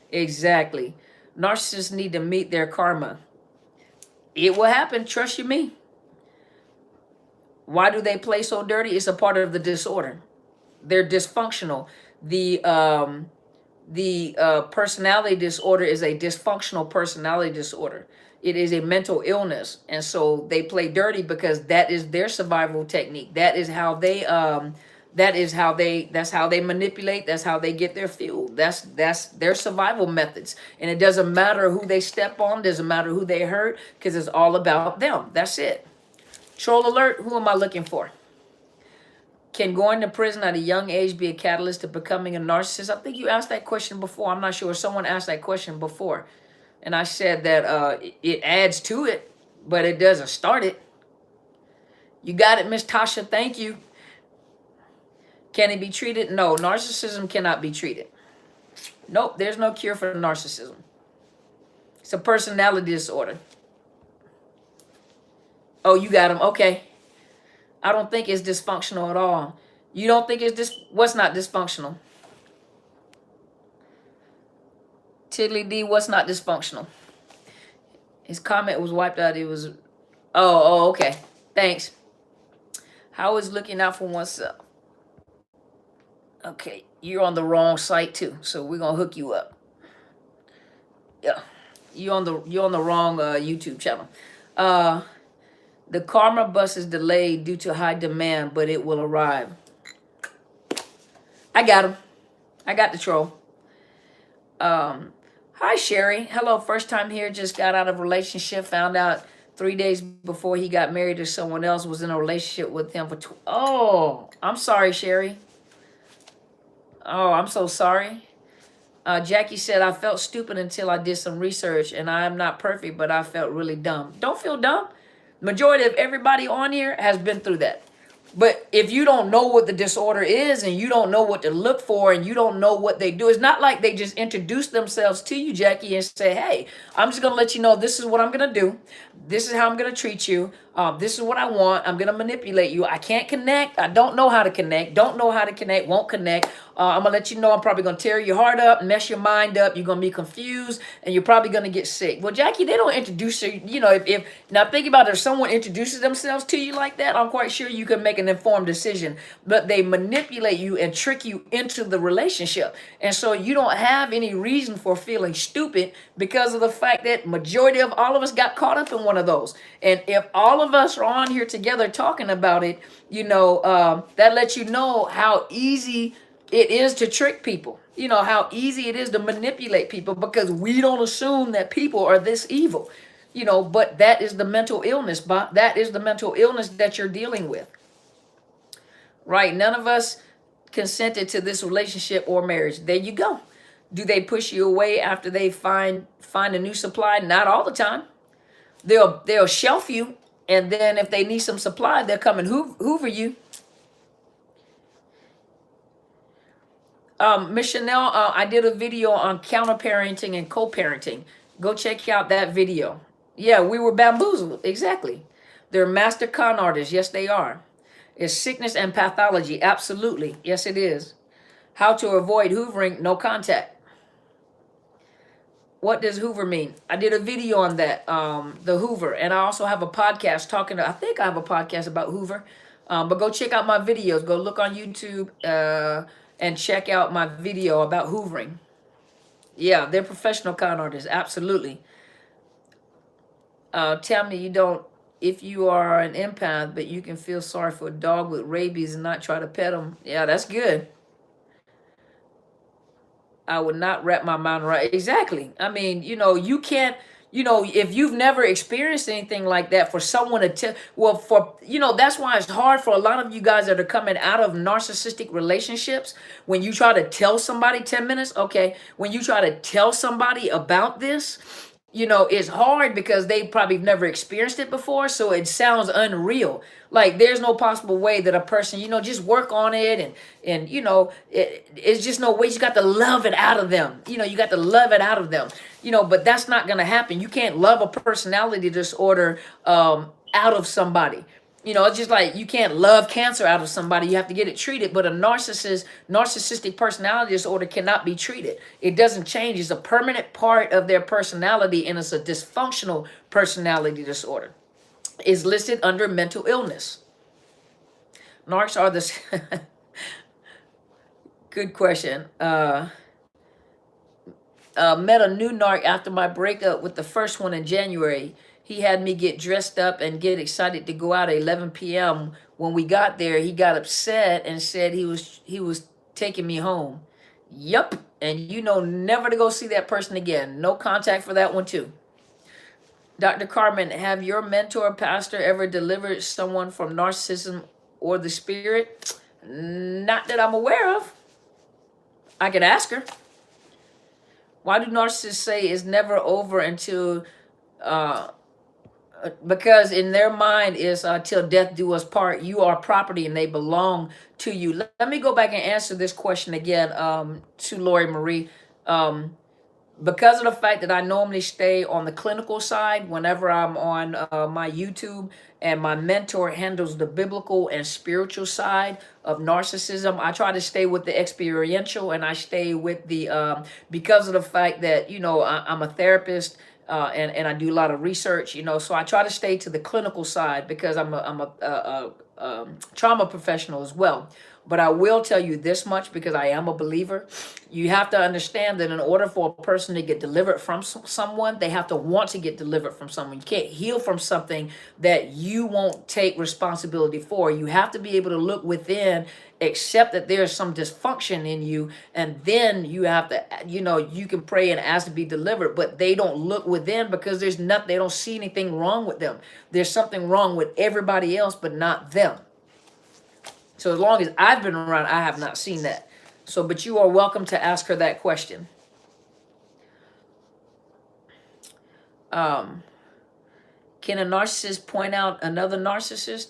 Exactly. Narcissists need to meet their karma. It will happen. Trust you me. Why do they play so dirty? It's a part of the disorder. They're dysfunctional. The personality disorder is a dysfunctional personality disorder. It is a mental illness, and so they play dirty because that is their survival technique. That's how they manipulate. That's how they get their fuel. That's their survival methods. And it doesn't matter who they step on. Doesn't matter who they hurt, because it's all about them. That's it. Troll alert. Who am I looking for? Can going to prison at a young age be a catalyst to becoming a narcissist? I think you asked that question before. I'm not sure. Someone asked that question before. And I said that it adds to it, but it doesn't start it. You got it, Miss Tasha. Thank you. Can it be treated? No, narcissism cannot be treated. Nope, there's no cure for narcissism. It's a personality disorder. Oh, you got him. Okay. I don't think it's dysfunctional at all. You don't think it's what's not dysfunctional? Tiddly D, what's not dysfunctional? His comment was wiped out. It was, oh, okay. Thanks. How is looking out for oneself? Okay, you're on the wrong site too, so we're gonna hook you up. Yeah, you're on the wrong YouTube channel. The karma bus is delayed due to high demand, but it will arrive. I got him. I got the troll. Hi, Sherry. Hello, first time here. Just got out of a relationship. Found out 3 days before he got married to someone else. Was in a relationship with him for oh, I'm sorry, Sherry. Oh, I'm so sorry. Jackie said, I felt stupid until I did some research, and I am not perfect, but I felt really dumb. Don't feel dumb. Majority of everybody on here has been through that. But if you don't know what the disorder is, and you don't know what to look for, and you don't know what they do, it's not like they just introduce themselves to you, Jackie, and say, hey, I'm just going to let you know this is what I'm going to do. This is how I'm going to treat you. This is what I want. I'm going to manipulate you. I can't connect. I don't know how to connect. Don't know how to connect. Won't connect. I'm going to let you know I'm probably going to tear your heart up, mess your mind up. You're going to be confused, and you're probably going to get sick. Well, Jackie, they don't introduce you. You know, if now think about it, if someone introduces themselves to you like that, I'm quite sure you can make an informed decision. But they manipulate you and trick you into the relationship. And so you don't have any reason for feeling stupid because of the fact that majority of all of us got caught up in one of those. And if all of us are on here together talking about it, you know, that lets you know how easy it is to trick people. You know, how easy it is to manipulate people because we don't assume that people are this evil. You know, but that is the mental illness. But that is the mental illness that you're dealing with. Right? None of us consented to this relationship or marriage. There you go. Do they push you away after they find a new supply? Not all the time. They'll shelf you, and then if they need some supply, they'll come and hoover you. Miss Chanel, I did a video on counter-parenting and co-parenting. Go check out that video. Yeah, we were bamboozled. Exactly. They're master con artists. Yes, they are. It's sickness and pathology. Absolutely. Yes, it is. How to avoid hoovering, no contact. What does Hoover mean? I did a video on that, the Hoover, and I also have a podcast I think I have a podcast about Hoover, but go check out my videos. Go look on YouTube and check out my video about hoovering. Yeah, they're professional con artists, absolutely. Tell me you don't, if you are an empath, but you can feel sorry for a dog with rabies and not try to pet them. Yeah, that's good. I would not wrap my mind around. Exactly. I mean, you can't, if you've never experienced anything like that, for someone to tell, well, that's why it's hard for a lot of you guys that are coming out of narcissistic relationships. When you try to tell somebody 10 minutes, okay, when you try to tell somebody about this, it's hard because they probably never experienced it before. So it sounds unreal. Like there's no possible way that a person, just work on it. And it's just no way. You got to love it out of them. You got to love it out of them, but that's not going to happen. You can't love a personality disorder out of somebody. It's just like you can't love cancer out of somebody. You have to get it treated. But a narcissistic personality disorder cannot be treated. It doesn't change. It's a permanent part of their personality, and it's a dysfunctional personality disorder. It's listed under mental illness. Narcs are the... Good question. Met a new narc after my breakup with the first one in January. He had me get dressed up and get excited to go out at 11 p.m. When we got there, he got upset and said he was taking me home. Yup. And never to go see that person again. No contact for that one too. Dr. Carmen, have your mentor pastor ever delivered someone from narcissism or the spirit? Not that I'm aware of. I could ask her. Why do narcissists say it's never over until... because in their mind is till death do us part. You are property and they belong to you. Let me go back and answer this question again to Lori Marie. Because of the fact that I normally stay on the clinical side whenever I'm on my YouTube, and my mentor handles the biblical and spiritual side of narcissism, I try to stay with the experiential, and I stay with the, because of the fact that, I'm a therapist, and I do a lot of research, so I try to stay to the clinical side because I'm a trauma professional as well. But I will tell you this much, because I am a believer. You have to understand that in order for a person to get delivered from someone, they have to want to get delivered from someone. You can't heal from something that you won't take responsibility for. You have to be able to look within, accept that there's some dysfunction in you, and then you have to, you can pray and ask to be delivered. But they don't look within because there's nothing, they don't see anything wrong with them. There's something wrong with everybody else, but not them. So as long as I've been around, I have not seen that. So, but you are welcome to ask her that question. Can a narcissist point out another narcissist?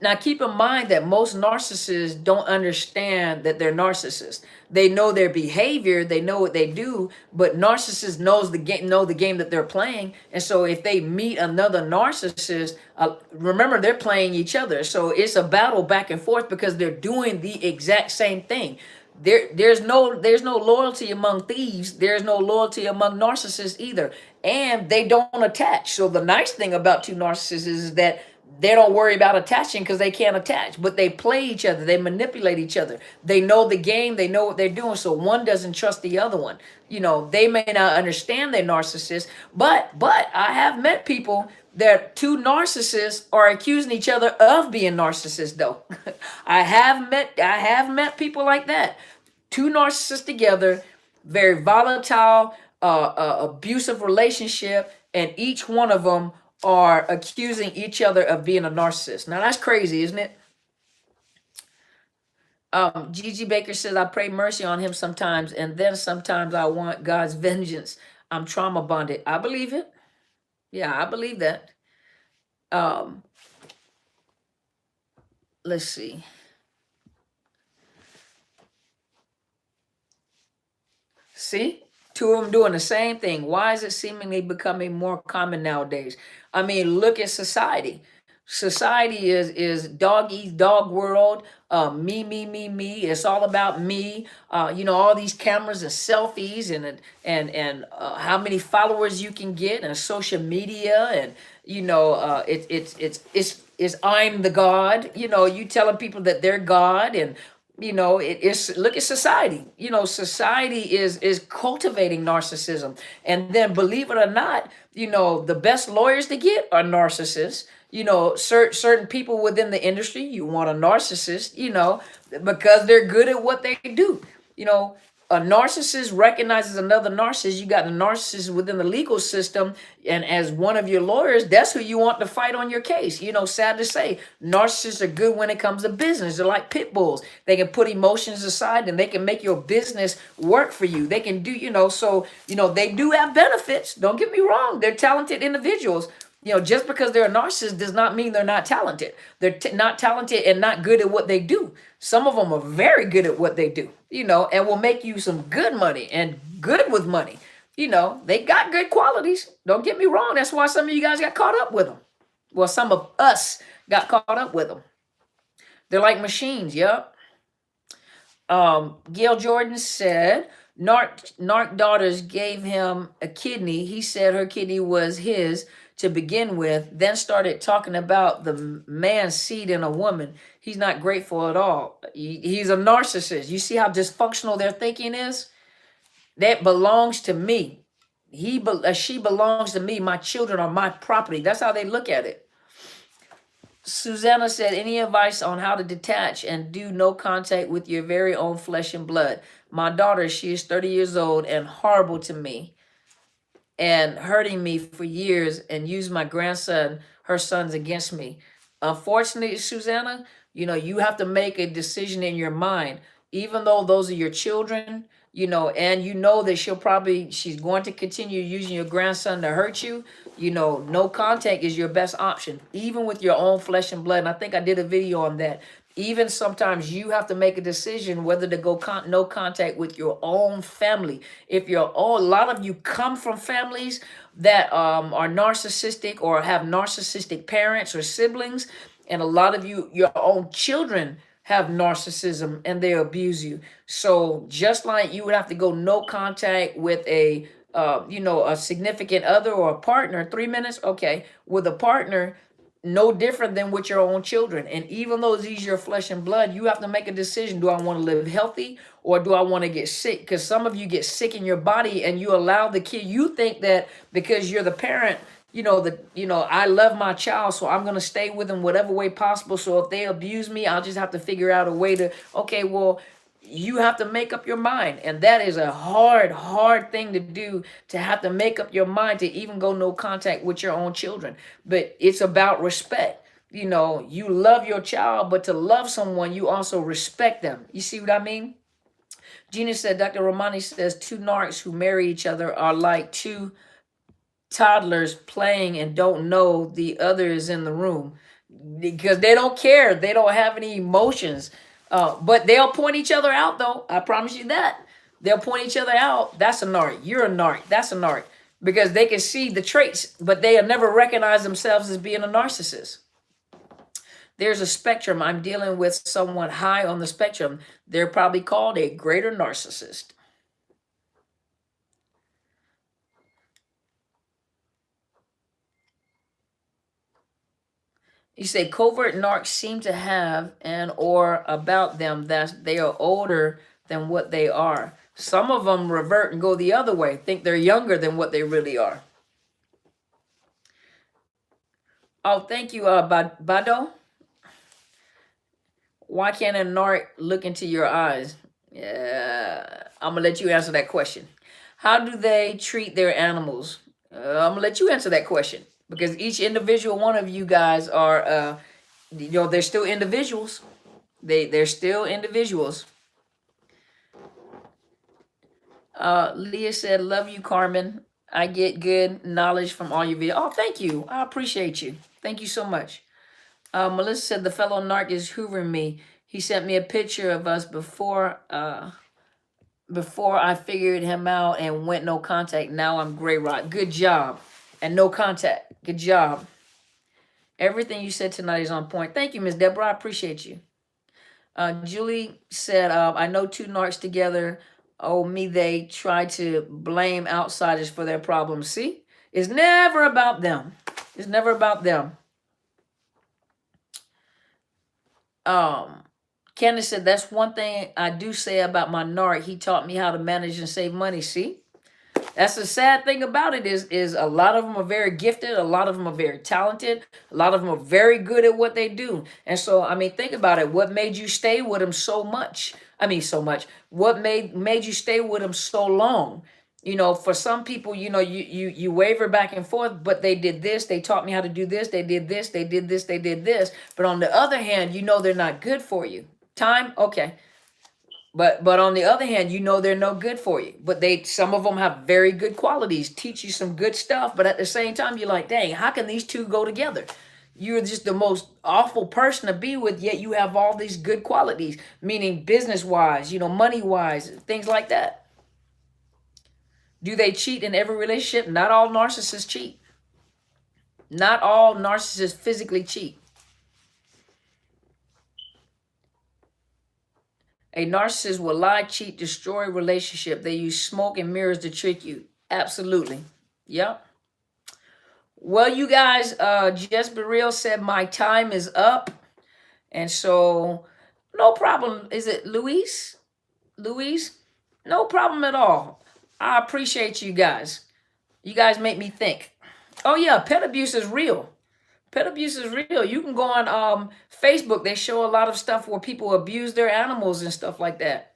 Now, keep in mind that most narcissists don't understand that they're narcissists. They know their behavior, they know what they do, but narcissists know the game that they're playing. And so if they meet another narcissist, remember, they're playing each other. So it's a battle back and forth because they're doing the exact same thing. There's no loyalty among thieves. There's no loyalty among narcissists either. And they don't attach. So the nice thing about two narcissists is that they don't worry about attaching because they can't attach, but they play each other. They manipulate each other. They know the game. They know what they're doing. So one doesn't trust the other one. They may not understand they're narcissists, but I have met people that two narcissists are accusing each other of being narcissists though. I have met people like that. Two narcissists together, very volatile, abusive relationship, and each one of them are accusing each other of being a narcissist. Now that's crazy, isn't it? Gigi Baker says, I pray mercy on him sometimes, and then sometimes I want God's vengeance. I'm trauma bonded. I believe it. Yeah, I believe that. Let's see. See? Two of them doing the same thing. Why is it seemingly becoming more common nowadays? I mean, look at society. Society is dog eat dog world. Me. It's all about me. All these cameras and selfies and how many followers you can get and social media and it's I'm the God. You telling people that they're God and it's look at society. Society is cultivating narcissism, and then believe it or not, the best lawyers to get are narcissists. Certain people within the industry, you want a narcissist, because they're good at what they do. You know, a narcissist recognizes another narcissist. You got a narcissist within the legal system, and as one of your lawyers, that's who you want to fight on your case. Sad to say, narcissists are good when it comes to business. They're like pit bulls. They can put emotions aside and they can make your business work for you. They can do, they do have benefits. Don't get me wrong. They're talented individuals. Just because they're a narcissist does not mean they're not talented. They're not talented and not good at what they do. Some of them are very good at what they do, and will make you some good money and good with money. They got good qualities. Don't get me wrong. That's why some of you guys got caught up with them. Well, some of us got caught up with them. They're like machines. Yep. Gail Jordan said, Narc daughters gave him a kidney. He said her kidney was his to begin with, then started talking about the man's seed in a woman. He's not grateful at all. He's a narcissist. You see how dysfunctional their thinking is? That belongs to me. She belongs to me. My children are my property. That's how they look at it. Susanna said, any advice on how to detach and do no contact with your very own flesh and blood? My daughter, she is 30 years old and horrible to me and hurting me for years and used my grandson, her sons, against me. Unfortunately, Susanna, you have to make a decision in your mind, even though those are your children, and that she's going to continue using your grandson to hurt you. No contact is your best option, even with your own flesh and blood. And I think I did a video on that. Even sometimes you have to make a decision whether to go no contact with your own family. If a lot of you come from families that are narcissistic or have narcissistic parents or siblings, and a lot of you, your own children have narcissism and they abuse you. So just like you would have to go no contact with a significant other or a partner, 3 minutes, okay, with a partner, no different than with your own children. And even though these are your flesh and blood, you have to make a decision. Do I want to live healthy or do I want to get sick? Because some of you get sick in your body and you allow the kid, you think that because you're the parent, I love my child, so I'm going to stay with them whatever way possible. So if they abuse me, I'll just have to figure out a way to, okay, well, you have to make up your mind. And that is a hard thing to do, to have to make up your mind to even go no contact with your own children. But it's about respect. You love your child, but to love someone, you also respect them. You see what I mean? Gina said, Dr. Romani says, two narcs who marry each other are like two toddlers playing and don't know the other is in the room because they don't care. They don't have any emotions. But they'll point each other out, though. I promise you that. They'll point each other out. That's a narc. You're a narc. That's a narc. Because they can see the traits, but they'll never recognize themselves as being a narcissist. There's a spectrum. I'm dealing with someone high on the spectrum. They're probably called a greater narcissist. You say covert narcs seem to have and or about them that they are older than what they are. Some of them revert and go the other way, think they're younger than what they really are. Oh, thank you, Bado. Why can't a narc look into your eyes? Yeah, I'm going to let you answer that question. How do they treat their animals? I'm going to let you answer that question. Because each individual one of you guys are, they're still individuals. They're still individuals. Leah said, love you, Carmen. I get good knowledge from all your videos. Oh, thank you. I appreciate you. Thank you so much. Melissa said, the fellow narc is hoovering me. He sent me a picture of us before I figured him out and went no contact. Now I'm gray rot. Good job. And no contact. Good job. Everything you said tonight is on point. Thank you, Miss Deborah. I appreciate you. Julie said, I know two narcs together. Oh, me, they try to blame outsiders for their problems. See, it's never about them. It's never about them. Candace said, that's one thing I do say about my narc. He taught me how to manage and save money. See, that's the sad thing about it is a lot of them are very gifted. A lot of them are very talented. A lot of them are very good at what they do. And so, I mean, think about it. What made you stay with them so much? I mean, so much. What made you stay with them so long? You know, for some people, you know, you waver back and forth, but they did this. They taught me how to do this. They did this. They did this. They did this. But on the other hand, you know, they're not good for you. Time, okay. But on the other hand, you know they're no good for you. But some of them have very good qualities, teach you some good stuff. But at the same time, you're like, dang, how can these two go together? You're just the most awful person to be with, yet you have all these good qualities, meaning business-wise, you know, money-wise, things like that. Do they cheat in every relationship? Not all narcissists cheat. Not all narcissists physically cheat. A narcissist will lie, cheat, destroy a relationship. They use smoke and mirrors to trick you. Absolutely. Yep. Well, you guys, Jess Burrell said my time is up. And so, no problem. Is it Luis? Luis? No problem at all. I appreciate you guys. You guys make me think. Oh, yeah, pet abuse is real. Pet abuse is real. You can go on Facebook. They show a lot of stuff where people abuse their animals and stuff like that.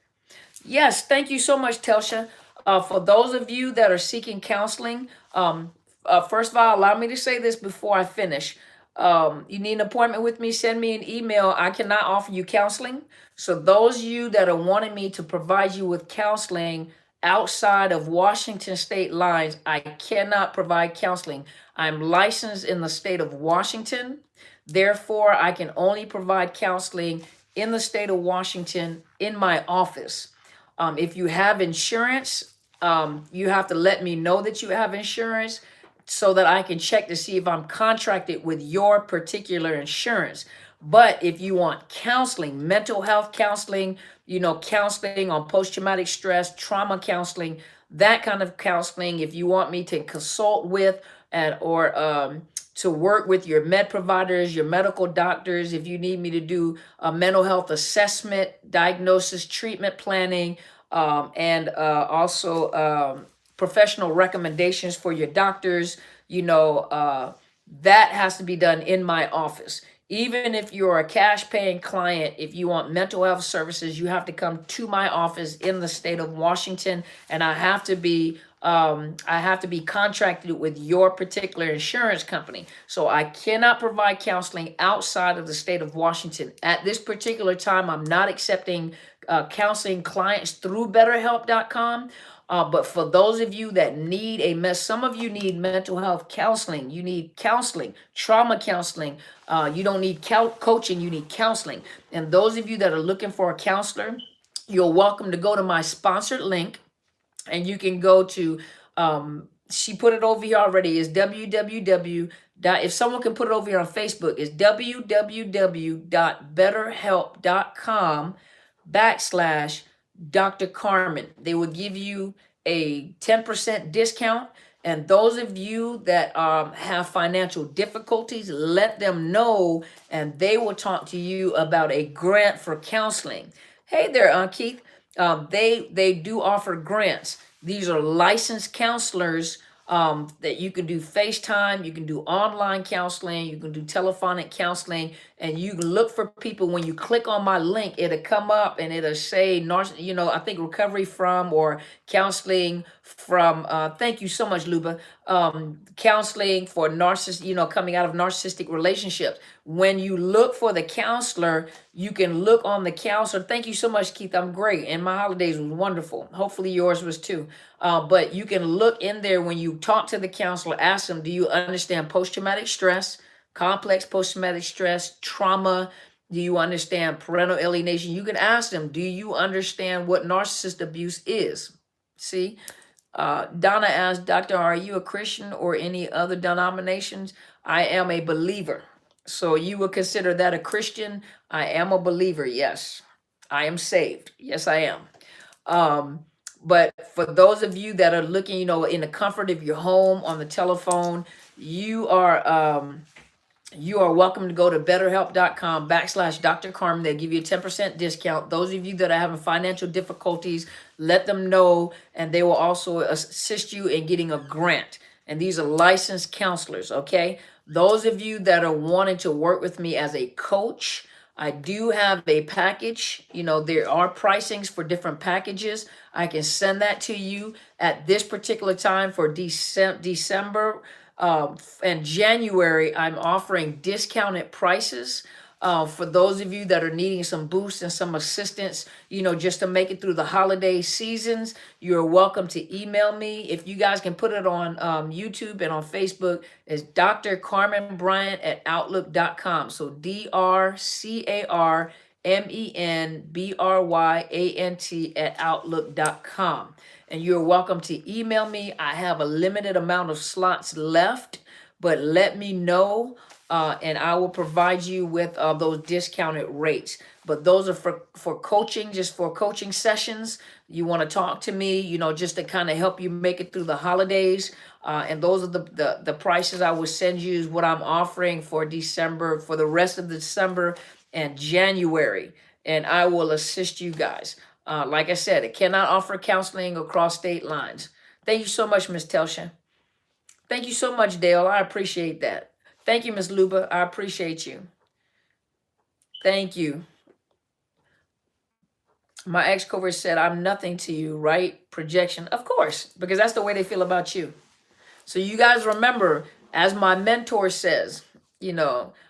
Yes, thank you so much, Telsha. For those of you that are seeking counseling, first of all, allow me to say this before I finish. You need an appointment with me, send me an email. I cannot offer you counseling. So those of you that are wanting me to provide you with counseling outside of Washington state lines, I cannot provide counseling. I'm licensed in the state of Washington. Therefore, I can only provide counseling in the state of Washington in my office. If you have insurance, you have to let me know that you have insurance so that I can check to see if I'm contracted with your particular insurance. But if you want counseling, mental health counseling, you know, counseling on post-traumatic stress, trauma counseling, that kind of counseling, if you want me to consult with or to work with your med providers, your medical doctors, if you need me to do a mental health assessment, diagnosis, treatment planning, and also professional recommendations for your doctors, you know, that has to be done in my office. Even if you're a cash paying client, if you want mental health services, you have to come to my office in the state of Washington, and I have to be contracted with your particular insurance company. So I cannot provide counseling outside of the state of Washington. At this particular time, I'm not accepting counseling clients through BetterHelp.com. But for those of you that need some of you need mental health counseling. You need counseling, trauma counseling. You don't need coaching, you need counseling. And those of you that are looking for a counselor, you're welcome to go to my sponsored link. And you can go to, she put it over here already, is www. If someone can put it over here on Facebook, it's www.betterhelp.com/Dr. Carmen. They will give you a 10% discount. And those of you that have financial difficulties, let them know, and they will talk to you about a grant for counseling. Hey there, Keith. They do offer grants. These are licensed counselors that you can do FaceTime, you can do online counseling, you can do telephonic counseling, and you can look for people. When you click on my link, it'll come up and it'll say, I think recovery from or counseling from, thank you so much, Luba, counseling for narcissists, coming out of narcissistic relationships. When you look for the counselor, you can look on the counselor. Thank you so much, Keith. I'm great. And my holidays was wonderful. Hopefully yours was too. But you can look in there when you talk to the counselor, ask them, do you understand post-traumatic stress, complex post-traumatic stress, trauma? Do you understand parental alienation? You can ask them, do you understand what narcissist abuse is? See? Donna asked, Doctor, are you a Christian or any other denominations? I am a believer. So you would consider that a Christian? I am a believer. Yes. I am saved. Yes, I am. Um, but for those of you that are looking, in the comfort of your home on the telephone, you are welcome to go to betterhelp.com/Dr. Carmen. They'll give you a 10% discount. Those of you that are having financial difficulties, let them know, and they will also assist you in getting a grant. And these are licensed counselors, okay? Those of you that are wanting to work with me as a coach, I do have a package. There are pricings for different packages. I can send that to you at this particular time for December. And January, I'm offering discounted prices for those of you that are needing some boost and some assistance, just to make it through the holiday seasons. You're welcome to email me. If you guys can put it on YouTube and on Facebook, it's Dr. Carmen Bryant at Outlook.com. So DrCarmenBryant at Outlook.com. And you're welcome to email me. I have a limited amount of slots left, but let me know, and I will provide you with those discounted rates. But those are for coaching, just for coaching sessions. You want to talk to me, just to kind of help you make it through the holidays. And those are the prices I will send you, is what I'm offering for December, for the rest of December and January. And I will assist you guys. Like I said, it cannot offer counseling across state lines. Thank you so much, Miss Telsha. Thank you so much, Dale. I appreciate that. Thank you, Miss Luba. I appreciate you. Thank you. My ex-coworker said, I'm nothing to you, right? Projection. Of course, because that's the way they feel about you. So you guys remember, as my mentor says,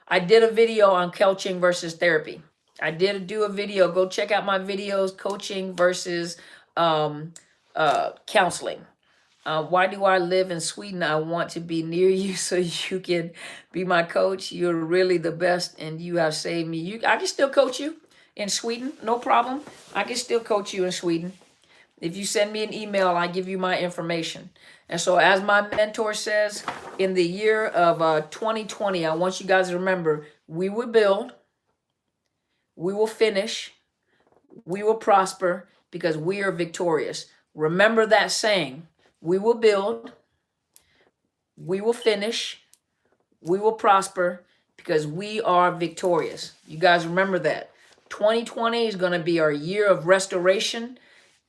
I did a video on coaching versus therapy. I did do a video. Go check out my videos, coaching versus counseling. Why do I live in Sweden? I want to be near you so you can be my coach. You're really the best, and you have saved me. I can still coach you in Sweden, no problem. I can still coach you in Sweden. If you send me an email, I give you my information. And so, as my mentor says, in the year of 2020, I want you guys to remember, we will build, we will finish, we will prosper, because we are victorious. Remember that saying. We will build, we will finish, we will prosper, because we are victorious. You guys remember that. 2020 is going to be our year of restoration.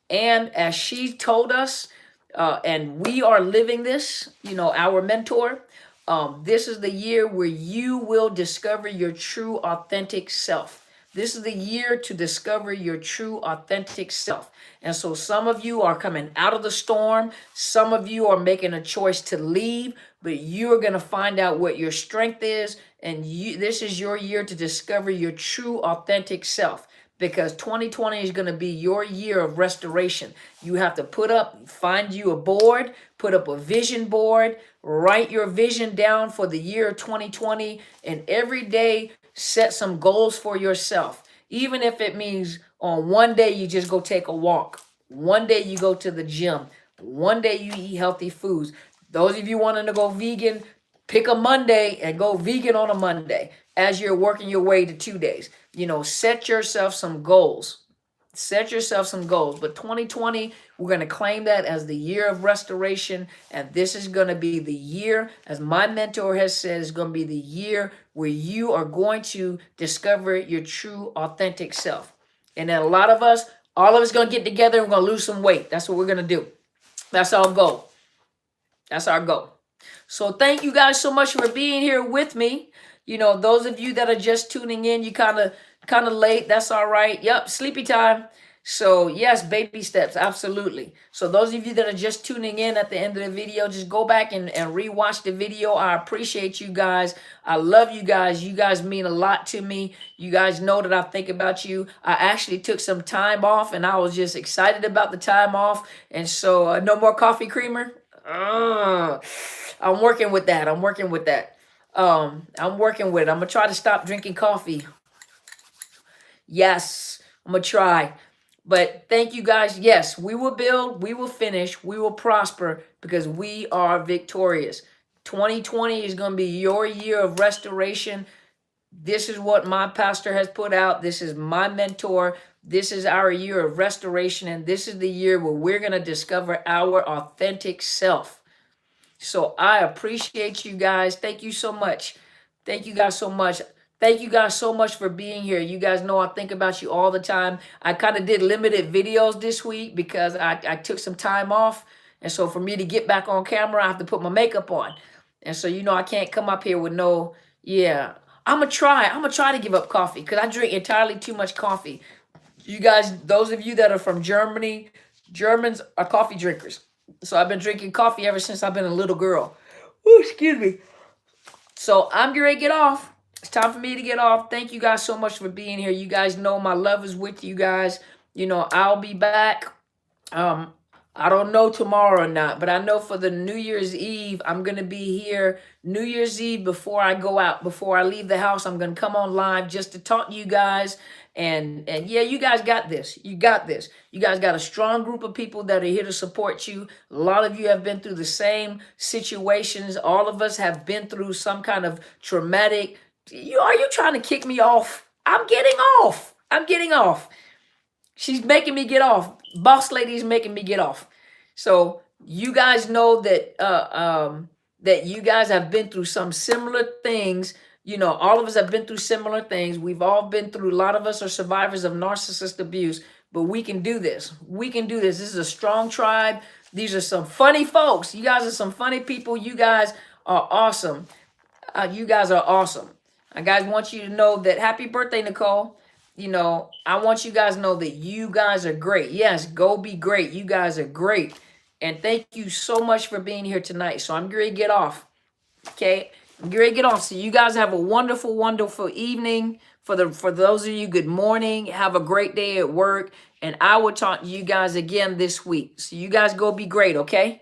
And as she told us, and we are living this, our mentor, this is the year where you will discover your true, authentic self. This is the year to discover your true, authentic self. And so some of you are coming out of the storm. Some of you are making a choice to leave, but you're going to find out what your strength is. And this is your year to discover your true, authentic self. Because 2020 is going to be your year of restoration. You have to find you a board, put up a vision board, write your vision down for the year 2020, and every day set some goals for yourself. Even if it means on one day you just go take a walk, one day you go to the gym, one day you eat healthy foods. Those of you wanting to go vegan, pick a Monday and go vegan on a Monday as you're working your way to 2 days. Set yourself some goals. Set yourself some goals. But 2020, we're going to claim that as the year of restoration. And this is going to be the year, as my mentor has said, is going to be the year where you are going to discover your true, authentic self. And then all of us going to get together and we're going to lose some weight. That's what we're going to do. That's our goal. That's our goal. So thank you guys so much for being here with me. Those of you that are just tuning in, you kind of late. That's all right. Yep, sleepy time. So yes, baby steps, absolutely. So those of you that are just tuning in at the end of the video, just go back and rewatch the video. I appreciate you guys. I love you guys. You guys mean a lot to me. You guys know that I think about you. I actually took some time off, and I was just excited about the time off. And so no more coffee creamer. I'm working with that. I'm working with it. I'm going to try to stop drinking coffee. Yes, I'm going to try. But thank you guys. Yes, we will build, we will finish, we will prosper, because we are victorious. 2020 is going to be your year of restoration. This is what my pastor has put out. This is my mentor. This is our year of restoration, and this is the year where we're going to discover our authentic self. So I appreciate you guys. Thank you so much. Thank you guys so much. Thank you guys so much for being here. You guys know I think about you all the time. I kind of did limited videos this week because I took some time off. And so for me to get back on camera, I have to put my makeup on. And so, you know, I can't come up here with no, yeah. I'm going to try to give up coffee because I drink entirely too much coffee. You guys, those of you that are from Germany, Germans are coffee drinkers. So I've been drinking coffee ever since I've been a little girl. Oh, excuse me. So I'm getting ready to get off. It's time for me to get off. Thank you guys so much for being here. You guys know my love is with you guys. You know, I'll be back. I don't know tomorrow or not, but I know for the New Year's Eve, I'm going to be here New Year's Eve before I go out, before I leave the house. I'm going to come on live just to talk to you guys. And yeah, you guys got this. You got this. You guys got a strong group of people that are here to support you. A lot of you have been through the same situations. All of us have been through some kind of traumatic. Are you trying to kick me off? I'm getting off. I'm getting off. She's making me get off. Boss lady is making me get off. So you guys know that that you guys have been through some similar things. You know, all of us have been through similar things. We've all been through, a lot of us are survivors of narcissist abuse, but we can do this. We can do this. This is a strong tribe. These are some funny folks. You guys are some funny people. You guys are awesome. You guys are awesome. I guys want you to know that happy birthday, Nicole. You know, I want you guys to know that you guys are great. Yes, go be great. You guys are great. And thank you so much for being here tonight. So I'm going to get off. Okay? I'm going to get off. So you guys have a wonderful, wonderful evening. For those of you, good morning. Have a great day at work. And I will talk to you guys again this week. So you guys go be great, okay?